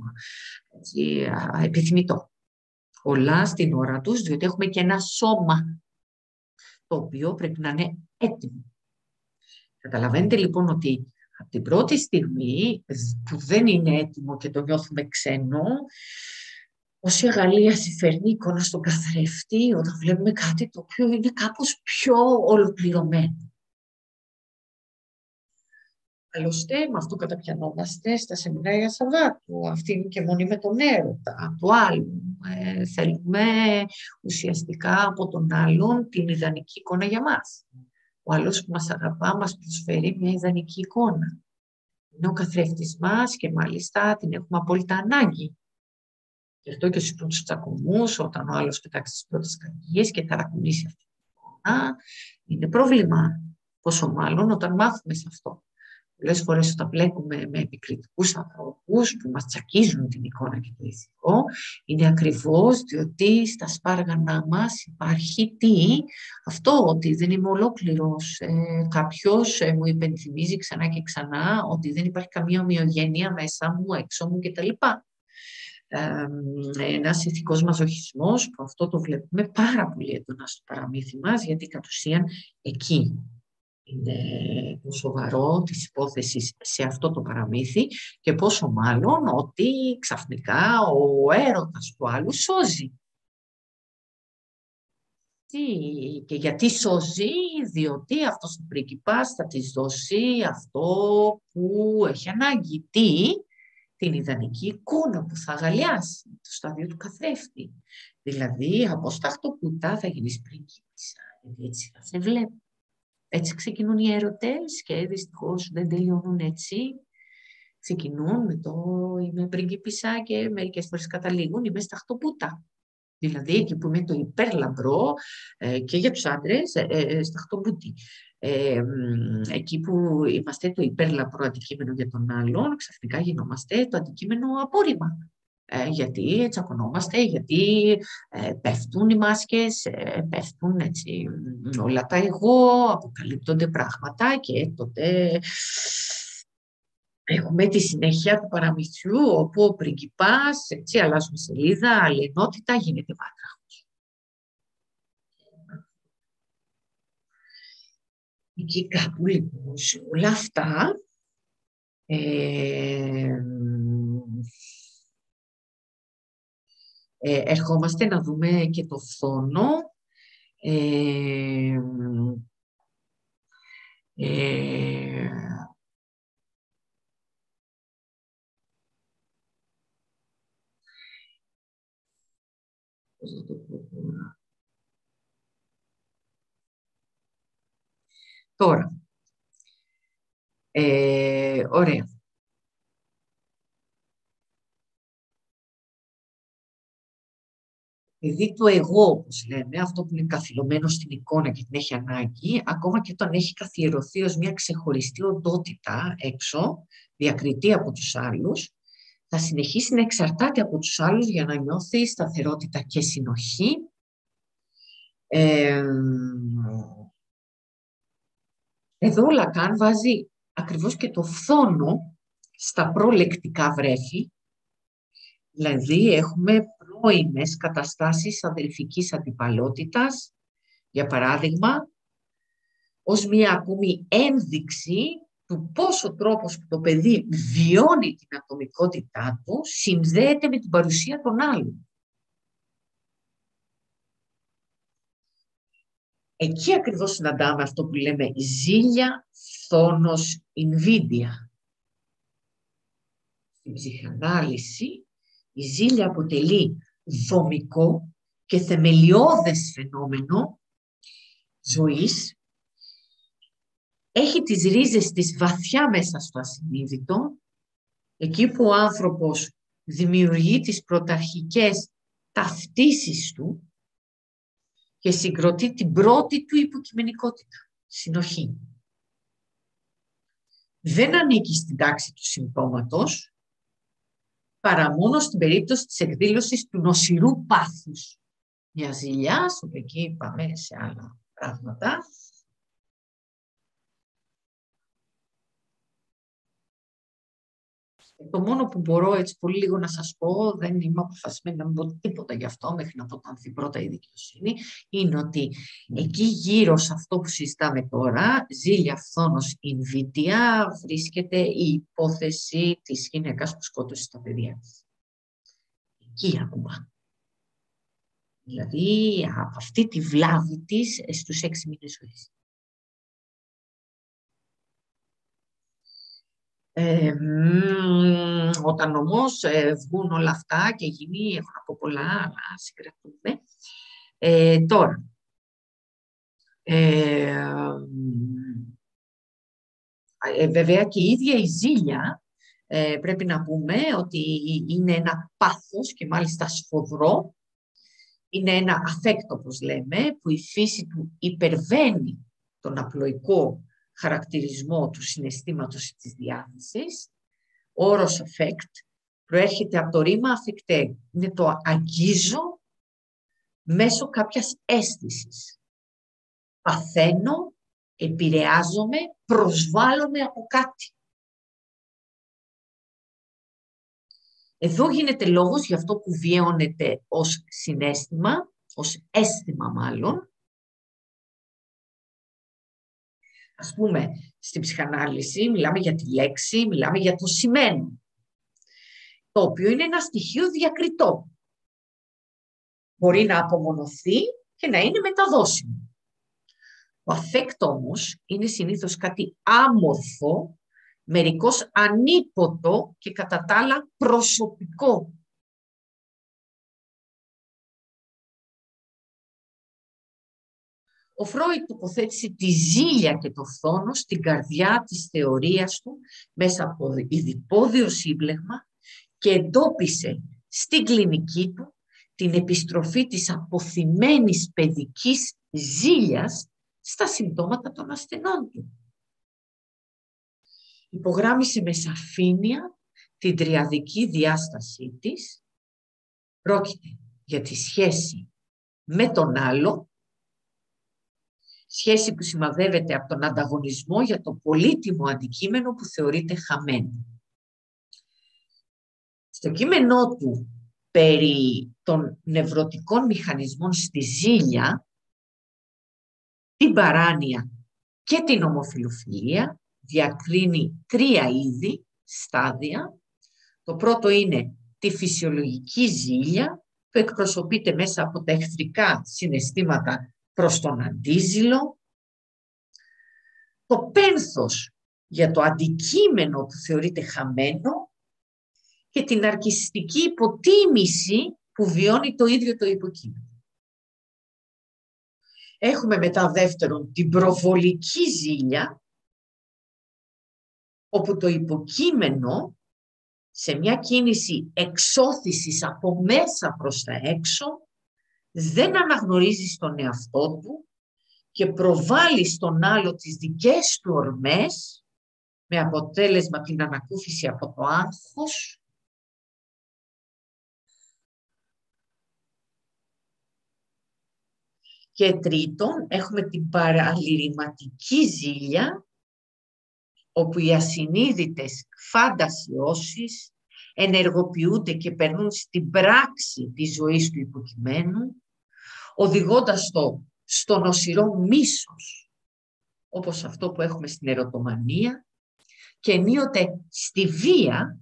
έτσι, επιθυμητό. Όλα στην ώρα τους, διότι έχουμε και ένα σώμα το οποίο πρέπει να είναι έτοιμο. Καταλαβαίνετε λοιπόν ότι από την πρώτη στιγμή που δεν είναι έτοιμο και το νιώθουμε ξένο, όση αγαλίαση φέρνει εικόνα στον καθρέφτη όταν βλέπουμε κάτι το οποίο είναι κάπως πιο ολοκληρωμένο. Άλλωστε, με αυτό καταπιανόμαστε στα σεμινάρια Σαββάτου. Αυτή είναι και μόνη με τον έρωτα του άλλου. Θέλουμε ουσιαστικά από τον άλλον την ιδανική εικόνα για μας. Ο άλλος που μας αγαπά μας προσφέρει μια ιδανική εικόνα. Είναι ο καθρέφτης μας και μάλιστα την έχουμε απόλυτα ανάγκη. Γι' αυτό και στους πρώτους τσακωμούς, όταν ο άλλος πετάξει τις πρώτες καρδιές και ταρακουνήσει αυτή την εικόνα, είναι πρόβλημα. Πόσο μάλλον όταν μάθουμε σε αυτό. Πολλές φορές όταν μπλέκουμε με επικριτικούς ανθρώπους που μας τσακίζουν την εικόνα και το ηθικό, είναι ακριβώς διότι στα σπάργανά μας υπάρχει αυτό ότι δεν είμαι ολόκληρος. Κάποιος μου υπενθυμίζει ξανά και ξανά ότι δεν υπάρχει καμία ομοιογένεια μέσα μου, έξω μου κτλ. Ένας ηθικός μαζοχισμός, που αυτό το βλέπουμε πάρα πολύ έντονα στο παραμύθι μας, γιατί κατ' ουσίαν εκεί είναι το σοβαρό της υπόθεσης σε αυτό το παραμύθι και πόσο μάλλον ότι ξαφνικά ο έρωτας του άλλου σώζει. Και γιατί σώζει, διότι αυτός ο πρίγκιπας θα της δώσει αυτό που έχει ανάγκη. Την ιδανική εικόνα που θα αγαλιάσει, το στάδιο του καθρέφτη. Δηλαδή, από σταχτοπούτα θα γίνεις πριγκίπισσα, γιατί έτσι θα σε βλέπω. Έτσι ξεκινούν οι έρωτες και δυστυχώς δεν τελειώνουν έτσι. Ξεκινούν με το είμαι πριγκίπισσα και μερικές φορές καταλήγουν είμαι σταχτοπούτα. Δηλαδή, εκεί που είμαι το υπέρλαμπρο και για τους άντρες, σταχτοπούτη. Εκεί που είμαστε το υπέρλαμπρο αντικείμενο για τον άλλον, ξαφνικά γινόμαστε το αντικείμενο απόρριμα. Γιατί τσακωνόμαστε, γιατί πέφτουν οι μάσκες, πέφτουν έτσι, όλα τα εγώ, αποκαλύπτονται πράγματα και τότε έχουμε τη συνέχεια του παραμυθιού, όπου ο πριγκιπάς, έτσι αλλάζουμε σελίδα, άλλη ενότητα, γίνεται βάτραχος. Εκεί κάπου λοιπόν σε όλα αυτά ερχόμαστε να δούμε και το φθόνο. Πώς θα το πω τώρα. Ωραία. Επειδή το εγώ, όπως λέμε, αυτό που είναι καθυλωμένο στην εικόνα και την έχει ανάγκη, ακόμα και όταν έχει καθιερωθεί ως μια ξεχωριστή οντότητα έξω, διακριτή από τους άλλους, θα συνεχίσει να εξαρτάται από τους άλλους για να νιώθει σταθερότητα και συνοχή. Εδώ ο Λακάν βάζει ακριβώς και το φθόνο στα προλεκτικά βρέφη, δηλαδή έχουμε πρώιμες καταστάσεις αδελφικής αντιπαλότητας, για παράδειγμα, ως μια ακόμη ένδειξη του πόσο τρόπος που το παιδί βιώνει την ατομικότητά του συνδέεται με την παρουσία των άλλων. Εκεί ακριβώς συναντάμε αυτό που λέμε ζήλια, φθόνος, invidia. Στην ψυχανάλυση η ζήλια αποτελεί δομικό και θεμελιώδες φαινόμενο ζωής. Έχει τις ρίζες της βαθιά μέσα στο ασυνείδητο, εκεί που ο άνθρωπος δημιουργεί τις πρωταρχικές ταυτίσεις του και συγκροτεί την πρώτη του υποκειμενικότητα, συνοχή. Δεν ανήκει στην τάξη του συμπτώματος, παρά μόνο στην περίπτωση της εκδήλωσης του νοσηρού πάθους. Μια ζηλιάς, όπου εκεί πάμε σε άλλα πράγματα. Το μόνο που μπορώ έτσι πολύ λίγο να σας πω, δεν είμαι αποφασισμένη να μην πω τίποτα γι' αυτό μέχρι να αποτανθεί πρώτα η δικαιοσύνη, είναι ότι εκεί γύρω σε αυτό που συζητάμε τώρα, ζήλια, φθόνος, invidia, βρίσκεται η υπόθεση της γυναίκας που σκότωσε τα παιδιά της. Εκεί ακόμα. Δηλαδή από αυτή τη βλάβη της στους 6 μήνες ζωής. Όταν όμως βγουν όλα αυτά και γίνει, έχω να πω πολλά, αλλά συγκρατούμε. Τώρα, Βέβαια και η ίδια η ζήλια, πρέπει να πούμε ότι είναι ένα πάθος και μάλιστα σφοδρό. Είναι ένα affect, όπως λέμε, που η φύση του υπερβαίνει τον απλοϊκό χαρακτηρισμό του συναισθήματος της διάθεσης. Ο όρος affect προέρχεται από το ρήμα affecte. Είναι το αγγίζω μέσω κάποιας αίσθησης. Παθαίνω, επηρεάζομαι, προσβάλλομαι από κάτι. Εδώ γίνεται λόγος για αυτό που βιώνεται ως συναίσθημα, ως αίσθημα μάλλον. Ας πούμε, στην ψυχανάλυση μιλάμε για τη λέξη, μιλάμε για το σημαίνω, το οποίο είναι ένα στοιχείο διακριτό. Μπορεί να απομονωθεί και να είναι μεταδώσιμο. Το affect όμως είναι συνήθως κάτι άμορφο, μερικώς ανίποτο και κατά τα άλλα προσωπικό. Ο Φρόιντ τοποθέτησε τη ζήλια και το φθόνο στην καρδιά της θεωρίας του μέσα από ειδιπόδιο σύμπλεγμα και εντόπισε στην κλινική του την επιστροφή της αποθυμένης παιδικής ζήλιας στα συμπτώματα των ασθενών του. Υπογράμμισε με σαφήνεια την τριαδική διάστασή της. Πρόκειται για τη σχέση με τον άλλο, σχέση που σημαδεύεται από τον ανταγωνισμό για το πολύτιμο αντικείμενο που θεωρείται χαμένο. Στο κείμενό του περί των νευρωτικών μηχανισμών στη ζήλια, την παράνοια και την ομοφιλοφιλία, διακρίνει 3 είδη, στάδια. Το πρώτο είναι τη φυσιολογική ζήλια, που εκπροσωπείται μέσα από τα εχθρικά συναισθήματα προς τον αντίζηλο. Το πένθος για το αντικείμενο που θεωρείται χαμένο και την αρκισιστική υποτίμηση που βιώνει το ίδιο το υποκείμενο. Έχουμε μετά δεύτερον την προβολική ζήλια, όπου το υποκείμενο σε μια κίνηση εξώθησης από μέσα προς τα έξω δεν αναγνωρίζει στον εαυτό του και προβάλλει στον άλλο τις δικές του ορμές με αποτέλεσμα την ανακούφιση από το άγχος. Και τρίτον, έχουμε την παραλυρηματική ζήλια, όπου οι ασυνείδητες φαντασιώσεις ενεργοποιούνται και περνούν στην πράξη της ζωής του υποκειμένου, οδηγώντας το στο νοσηρό μίσος, όπως αυτό που έχουμε στην ερωτομανία, και ενίοτε στη βία,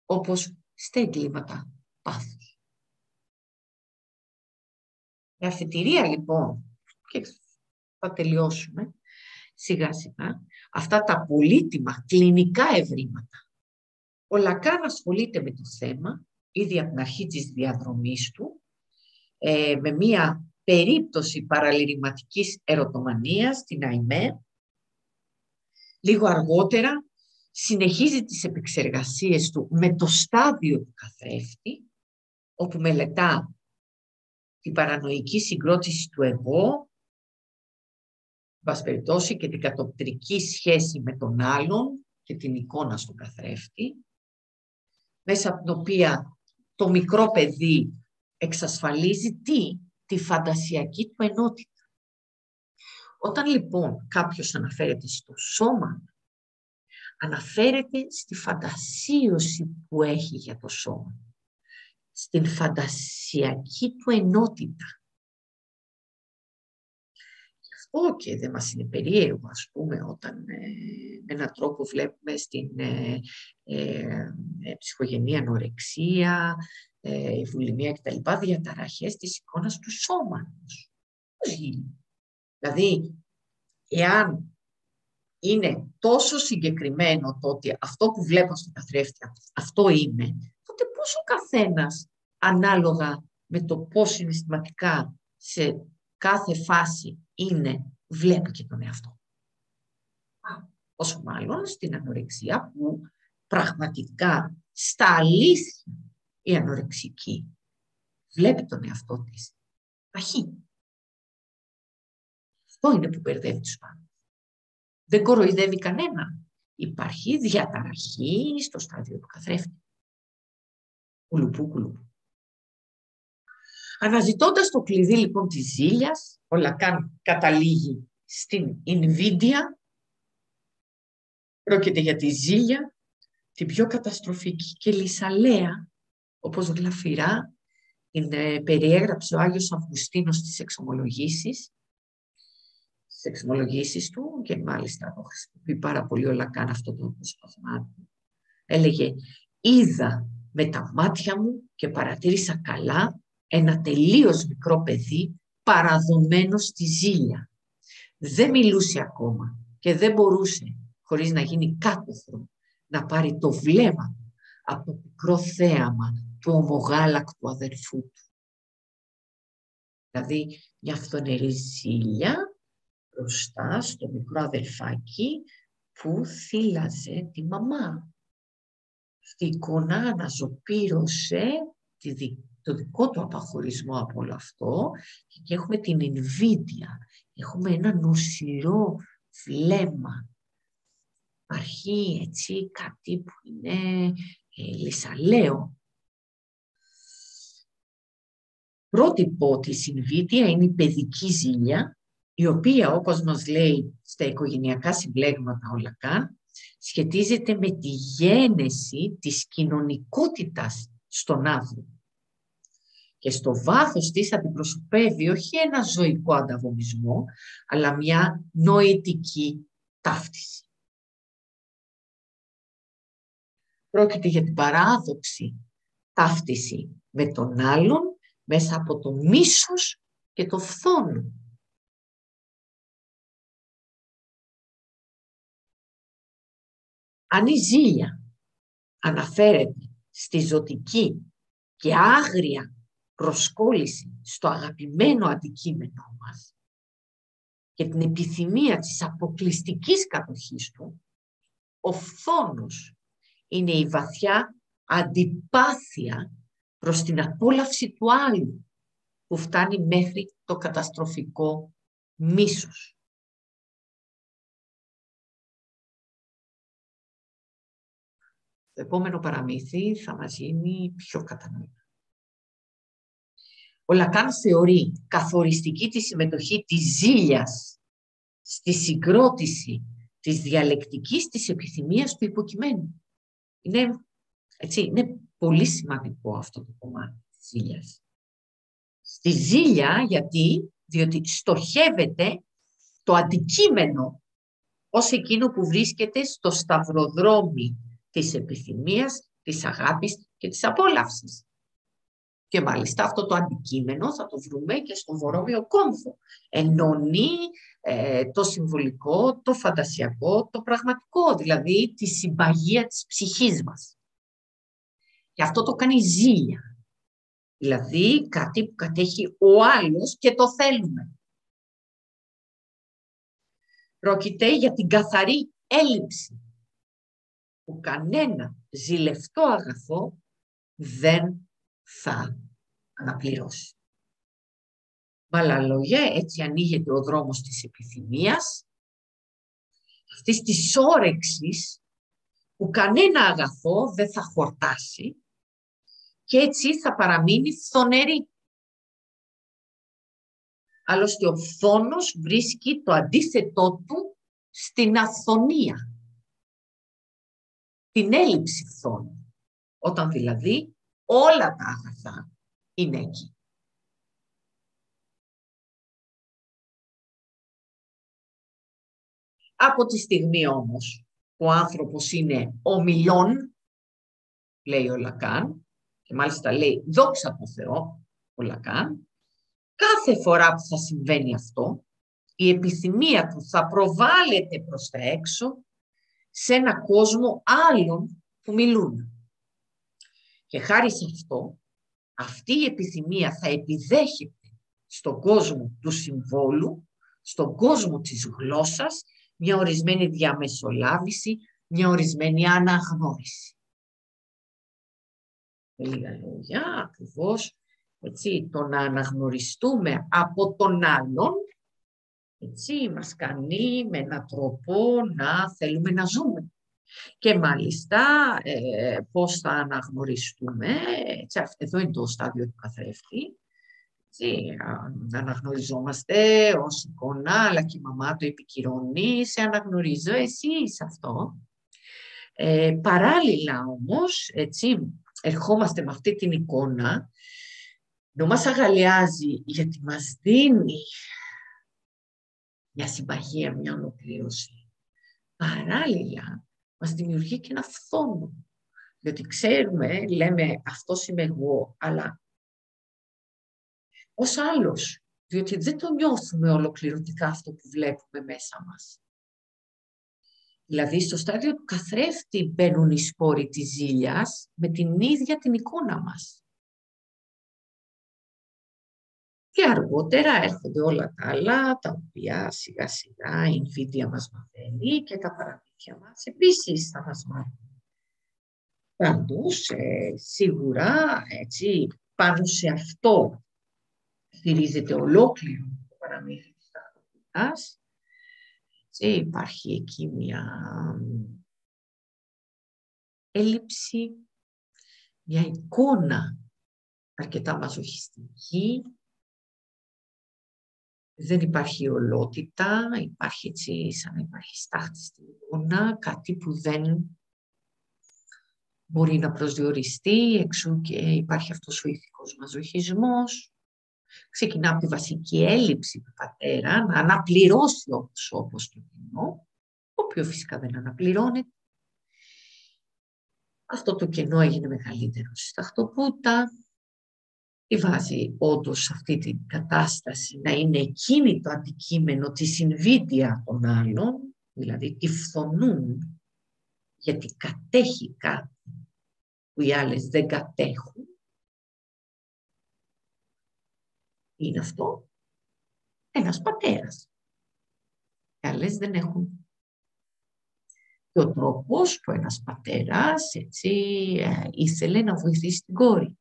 όπως στα εγκλήματα πάθους. Η αφετηρία λοιπόν, και θα τελειώσουμε σιγά σιγά, αυτά τα πολύτιμα κλινικά ευρήματα. Ο Λακάν ασχολείται με το θέμα, ήδη από την αρχή της διαδρομής του, με μία περίπτωση παραλυρηματικής ερωτομανίας, την ΑΙΜΕ. Λίγο αργότερα συνεχίζει τις επεξεργασίες του με το στάδιο του καθρέφτη, όπου μελετά την παρανοϊκή συγκρότηση του εγώ, περιπτώσει, και την κατοπτρική σχέση με τον άλλον και την εικόνα στον καθρέφτη, μέσα από την οποία το μικρό παιδί εξασφαλίζει τη φαντασιακή του ενότητα. Όταν λοιπόν κάποιος αναφέρεται στο σώμα, αναφέρεται στη φαντασίωση που έχει για το σώμα, στην φαντασιακή του ενότητα. Και δεν μας είναι περίεργο, ας πούμε, όταν με έναν τρόπο βλέπουμε στην ψυχογενή ανορεξία, βουλημία κτλ. Διαταραχές της εικόνας του σώματος. Πώς γίνει? Δηλαδή, εάν είναι τόσο συγκεκριμένο το ότι αυτό που βλέπω στον καθρέφτη, αυτό είναι, τότε πώς ο καθένας, ανάλογα με το πώς συναισθηματικά σε κάθε φάση είναι, βλέπει και τον εαυτό. Όσο μάλλον στην ανορεξία που πραγματικά στα αλήθεια η ανορεξική βλέπει τον εαυτό της παχύ. Αυτό είναι που μπερδεύει τους πάντες. Δεν κοροϊδεύει κανέναν. Υπάρχει διαταραχή στο στάδιο του καθρέφτη. Κουλουπού. Αναζητώντας το κλειδί λοιπόν της ζήλιας, ο Λακάν καταλήγει στην invidia. Πρόκειται για τη ζήλια, την πιο καταστροφική και λυσαλέα, όπως γλαφυρά την περιέγραψε ο Άγιος Αυγουστίνος στις εξομολογήσεις του, και μάλιστα το χρησιμοποιεί πάρα πολύ ο Λακάν αυτό το απόσπασμά του. Έλεγε: είδα με τα μάτια μου και παρατήρησα καλά ένα τελείως μικρό παιδί παραδομένο στη ζήλια. Δεν μιλούσε ακόμα και δεν μπορούσε, χωρίς να γίνει κάτωθρο, να πάρει το βλέμμα από το πικρό θέαμα του ομογάλακτου αδερφού του. Δηλαδή μια φθονερή ζήλια μπροστά στο μικρό αδελφάκι που θύλαζε τη μαμά. Αυτή η εικόνα αναζωπήρωσε το δικό του απαχωρισμό από όλο αυτό και έχουμε την invidia. Έχουμε ένα νοσηρό βλέμμα. Υπάρχει έτσι κάτι που είναι λυσαλαίο. Πρότυπο της invidia είναι η παιδική ζήλια, η οποία, όπως μας λέει στα οικογενειακά συμπλέγματα ο Λακάν, σχετίζεται με τη γένεση της κοινωνικότητας στον άνθρωπο. Και στο βάθος της αντιπροσωπεύει όχι ένα ζωικό ανταγωνισμό, αλλά μια νοητική ταύτιση. Πρόκειται για την παράδοξη ταύτιση με τον άλλον μέσα από το μίσος και το φθόνο. Αν η ζήλια αναφέρεται στη ζωτική και άγρια προσκόλληση στο αγαπημένο αντικείμενο μας και την επιθυμία της αποκλειστικής κατοχής του, ο φθόνος είναι η βαθιά αντιπάθεια προς την απόλαυση του άλλου που φτάνει μέχρι το καταστροφικό μίσος. Το επόμενο παραμύθι θα μας γίνει πιο κατανοητό. Ο Λακάν θεωρεί καθοριστική τη συμμετοχή της ζήλιας στη συγκρότηση της διαλεκτικής της επιθυμίας του υποκειμένου. Είναι πολύ σημαντικό αυτό το κομμάτι της ζήλιας. Στη ζήλια, διότι στοχεύεται το αντικείμενο ως εκείνο που βρίσκεται στο σταυροδρόμι της επιθυμίας, της αγάπης και της απόλαυσης. Και μάλιστα αυτό το αντικείμενο θα το βρούμε και στο βορόβιο κόμβο. Ενώνει το συμβολικό, το φαντασιακό, το πραγματικό, δηλαδή τη συμπαγία της ψυχής μας. Και αυτό το κάνει ζήλια. Δηλαδή κάτι που κατέχει ο άλλος και το θέλουμε. Πρόκειται για την καθαρή έλλειψη που κανένα ζηλευτό αγαθό δεν θα αναπληρώσει. Με άλλα λόγια, έτσι ανοίγεται ο δρόμος της επιθυμίας, αυτής της όρεξης που κανένα αγαθό δεν θα χορτάσει και έτσι θα παραμείνει φθονερή. Άλλωστε ο φθόνος βρίσκει το αντίθετό του στην αυθονία, την έλλειψη φθόνου, όταν δηλαδή όλα τα αγαθά είναι εκεί. Από τη στιγμή όμως που ο άνθρωπος είναι ομιλών, λέει ο Λακάν, και μάλιστα λέει δόξα τω Θεώ ο Λακάν, κάθε φορά που θα συμβαίνει αυτό, η επιθυμία του θα προβάλλεται προς τα έξω σε ένα κόσμο άλλων που μιλούν. Και χάρη σε αυτό, αυτή η επιθυμία θα επιδέχεται στον κόσμο του συμβόλου, στον κόσμο της γλώσσας μια ορισμένη διαμεσολάβηση, μια ορισμένη αναγνώριση. Με λίγα λόγια, ακριβώς, έτσι, το να αναγνωριστούμε από τον άλλον, έτσι, μας κάνει με έναν τρόπο να θέλουμε να ζούμε. Και μάλιστα πώς θα αναγνωριστούμε, έτσι, εδώ είναι το στάδιο του καθρέφτη, έτσι, αναγνωριζόμαστε ως εικόνα, αλλά και η μαμά το επικυρώνει, σε αναγνωρίζω, εσύ είσαι αυτό. Παράλληλα όμως, έτσι, ερχόμαστε με αυτή την εικόνα, ενώ μας αγαλιάζει γιατί μας δίνει μια συμπαγία, μια ολοκλήρωση. Παράλληλα, μας δημιουργεί και ένα φθόνο. Διότι ξέρουμε, λέμε, αυτός είμαι εγώ, αλλά ως άλλος. Διότι δεν το νιώθουμε ολοκληρωτικά αυτό που βλέπουμε μέσα μας. Δηλαδή, στο στάδιο του καθρέφτη μπαίνουν οι σπόροι της ζήλιας με την ίδια την εικόνα μας. Και αργότερα έρχονται όλα τα άλλα, τα οποία σιγά σιγά η Nvidia μας μαθαίνει και τα παραμύθια μας επίσης θα μας μάθουν. Πάντως, σίγουρα, έτσι, πάνω σε αυτό στηρίζεται ολόκληρο το παραμύθι της ταυτότητας. Υπάρχει εκεί μια έλλειψη, μια εικόνα αρκετά μαζοχιστική. Δεν υπάρχει ολότητα, υπάρχει έτσι σαν να υπάρχει στάχτη στην εικόνα, κάτι που δεν μπορεί να προσδιοριστεί, εξού και υπάρχει αυτός ο ηθικός μαζοχισμός. Ξεκινά από τη βασική έλλειψη του πατέρα να αναπληρώσει όπως το κενό, το οποίο φυσικά δεν αναπληρώνεται. Αυτό το κενό έγινε μεγαλύτερο στη ταυτοπούτα. Τη βάζει όντως αυτή την κατάσταση να είναι εκείνη το αντικείμενο της Nvidia των άλλων, δηλαδή τη φθονούν γιατί κατέχει κάτι που οι άλλες δεν κατέχουν. Είναι αυτό ένας πατέρας. Οι άλλες δεν έχουν. Και ο τρόπος που ένας πατέρας έτσι, ήθελε να βοηθήσει την κόρη.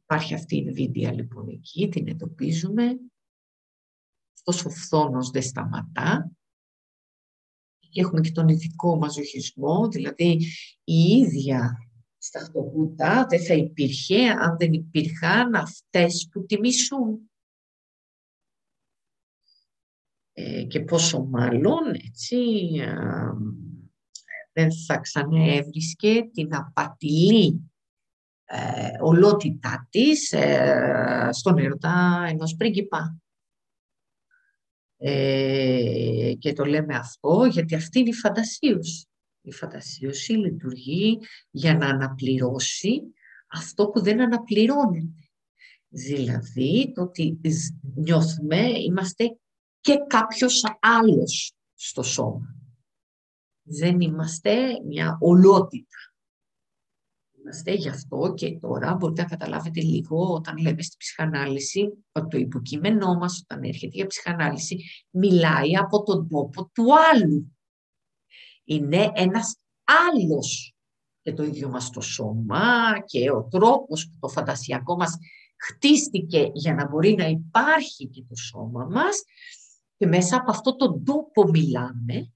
Υπάρχει αυτή η Nvidia λοιπόν εκεί, την εντοπίζουμε. Αυτός ο φθόνος δεν σταματά. Και έχουμε και τον ειδικό μαζοχισμό, δηλαδή η ίδια στη ταυτοπούτα δεν θα υπήρχε αν δεν υπήρχαν αυτές που τη μισούν. Και πόσο μάλλον έτσι δεν θα ξαναέβρισκε την απατηλή ολότητά της στον έρωτα ενός πρίγκιπα. Και το λέμε αυτό γιατί αυτή είναι η φαντασίωση. Η φαντασίωση λειτουργεί για να αναπληρώσει αυτό που δεν αναπληρώνεται. Δηλαδή το ότι νιώθουμε, είμαστε και κάποιος άλλος στο σώμα. Δεν είμαστε μια ολότητα. Είμαστε γι' αυτό και τώρα μπορείτε να καταλάβετε λίγο όταν λέμε στη ψυχανάλυση ότι το υποκείμενό μας όταν έρχεται για ψυχανάλυση μιλάει από τον τόπο του άλλου. Είναι ένας άλλος και το ίδιο μας το σώμα και ο τρόπος που το φαντασιακό μας χτίστηκε για να μπορεί να υπάρχει και το σώμα μας και μέσα από αυτό τον τόπο μιλάμε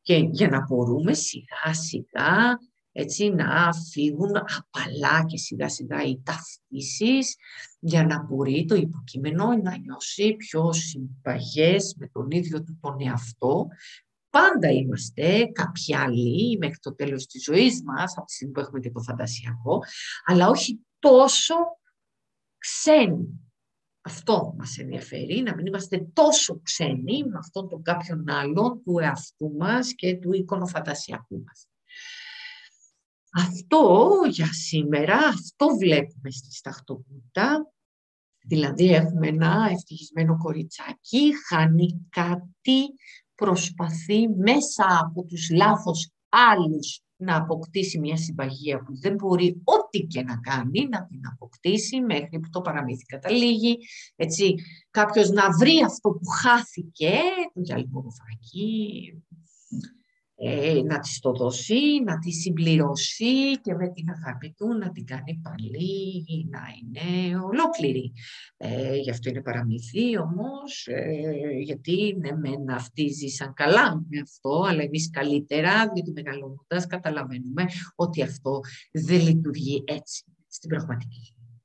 και για να μπορούμε σιγά σιγά έτσι να φύγουν απαλά και σιγά σιγά οι ταυτίσεις για να μπορεί το υποκείμενο να νιώσει πιο συμπαγές με τον ίδιο του τον εαυτό. Πάντα είμαστε κάποιοι άλλοι μέχρι το τέλος της ζωής μας, από τη στιγμή που έχουμε και το φαντασιακό, αλλά όχι τόσο ξένοι. Αυτό μας ενδιαφέρει, να μην είμαστε τόσο ξένοι με αυτόν τον κάποιον άλλον του εαυτού μας και του εικονοφαντασιακού μας. Αυτό για σήμερα, αυτό βλέπουμε στη σταχτοπούτα, δηλαδή έχουμε ένα ευτυχισμένο κοριτσάκι, χάνει κάτι, προσπαθεί μέσα από τους λάθος άλλους να αποκτήσει μια συμπαγία που δεν μπορεί ό,τι και να κάνει, να την αποκτήσει μέχρι που το παραμύθι καταλήγει. Έτσι, κάποιος να βρει αυτό που χάθηκε, το γυαλιμορφάκι, να της το δώσει, να τη συμπληρώσει και με την αγάπη του να την κάνει πάλι να είναι ολόκληρη. Γι' αυτό είναι παραμύθι όμως, γιατί ναι μεν αυτοί ζήσαν καλά με αυτό, αλλά εμείς καλύτερα, διότι μεγαλώνοντας καταλαβαίνουμε ότι αυτό δεν λειτουργεί έτσι στην πραγματική ζωή.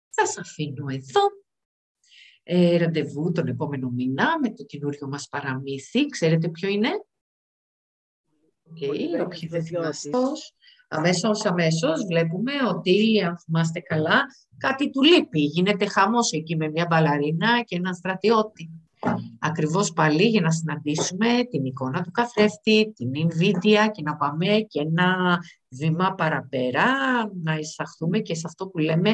Θα σας αφήνω εδώ. Ραντεβού τον επόμενο μήνα με το καινούριο μας παραμύθι. Ξέρετε ποιο είναι? Όποιοι δεν θυμάστε. Αμέσως βλέπουμε ότι, αν θυμάστε καλά, κάτι του λείπει. Γίνεται χαμός εκεί με μια μπαλαρίνα και έναν στρατιώτη. Ακριβώς πάλι για να συναντήσουμε την εικόνα του καθρέφτη, την Nvidia και να πάμε και ένα βήμα παραπέρα, να εισαχθούμε και σε αυτό που λέμε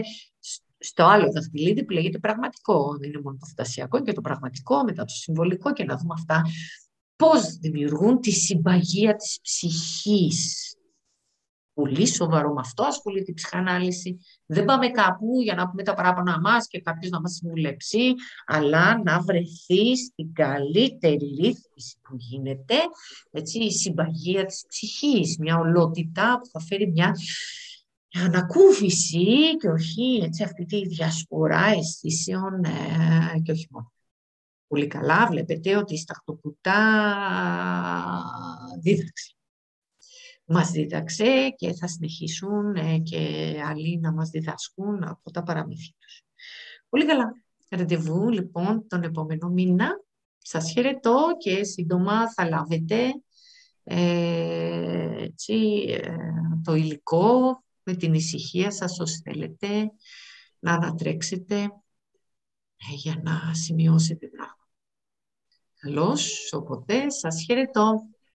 στο άλλο δαχτυλίδι που λέγεται πραγματικό. Δεν είναι μόνο το φαντασιακό, είναι και το πραγματικό, μετά το συμβολικό και να δούμε αυτά πώς δημιουργούν τη συμπαγία της ψυχής. Πολύ σοβαρό με αυτό ασχολείται η ψυχανάλυση. Δεν πάμε κάπου για να πούμε τα παράπονα μας και κάποιος να μας συμβουλέψει, αλλά να βρεθεί στην καλύτερη ρύθμιση που γίνεται, έτσι, η συμπαγία της ψυχής, μια ολότητα που θα φέρει μια ανακούφιση και όχι έτσι, αυτή τη διασπορά αισθήσεων και όχι μόνο. Πολύ καλά, βλέπετε ότι η Σταχτοπούτα δίδαξε. Μας δίδαξε και θα συνεχίσουν και άλλοι να μας διδάσκουν από τα παραμύθια τους. Πολύ καλά. Ραντεβού λοιπόν τον επόμενο μήνα. Σας χαιρετώ και σύντομα θα λάβετε το υλικό με την ησυχία σας όσοι θέλετε να ανατρέξετε για να σημειώσετε πράγματα. Καλώς, όποτε σας χαιρετώ.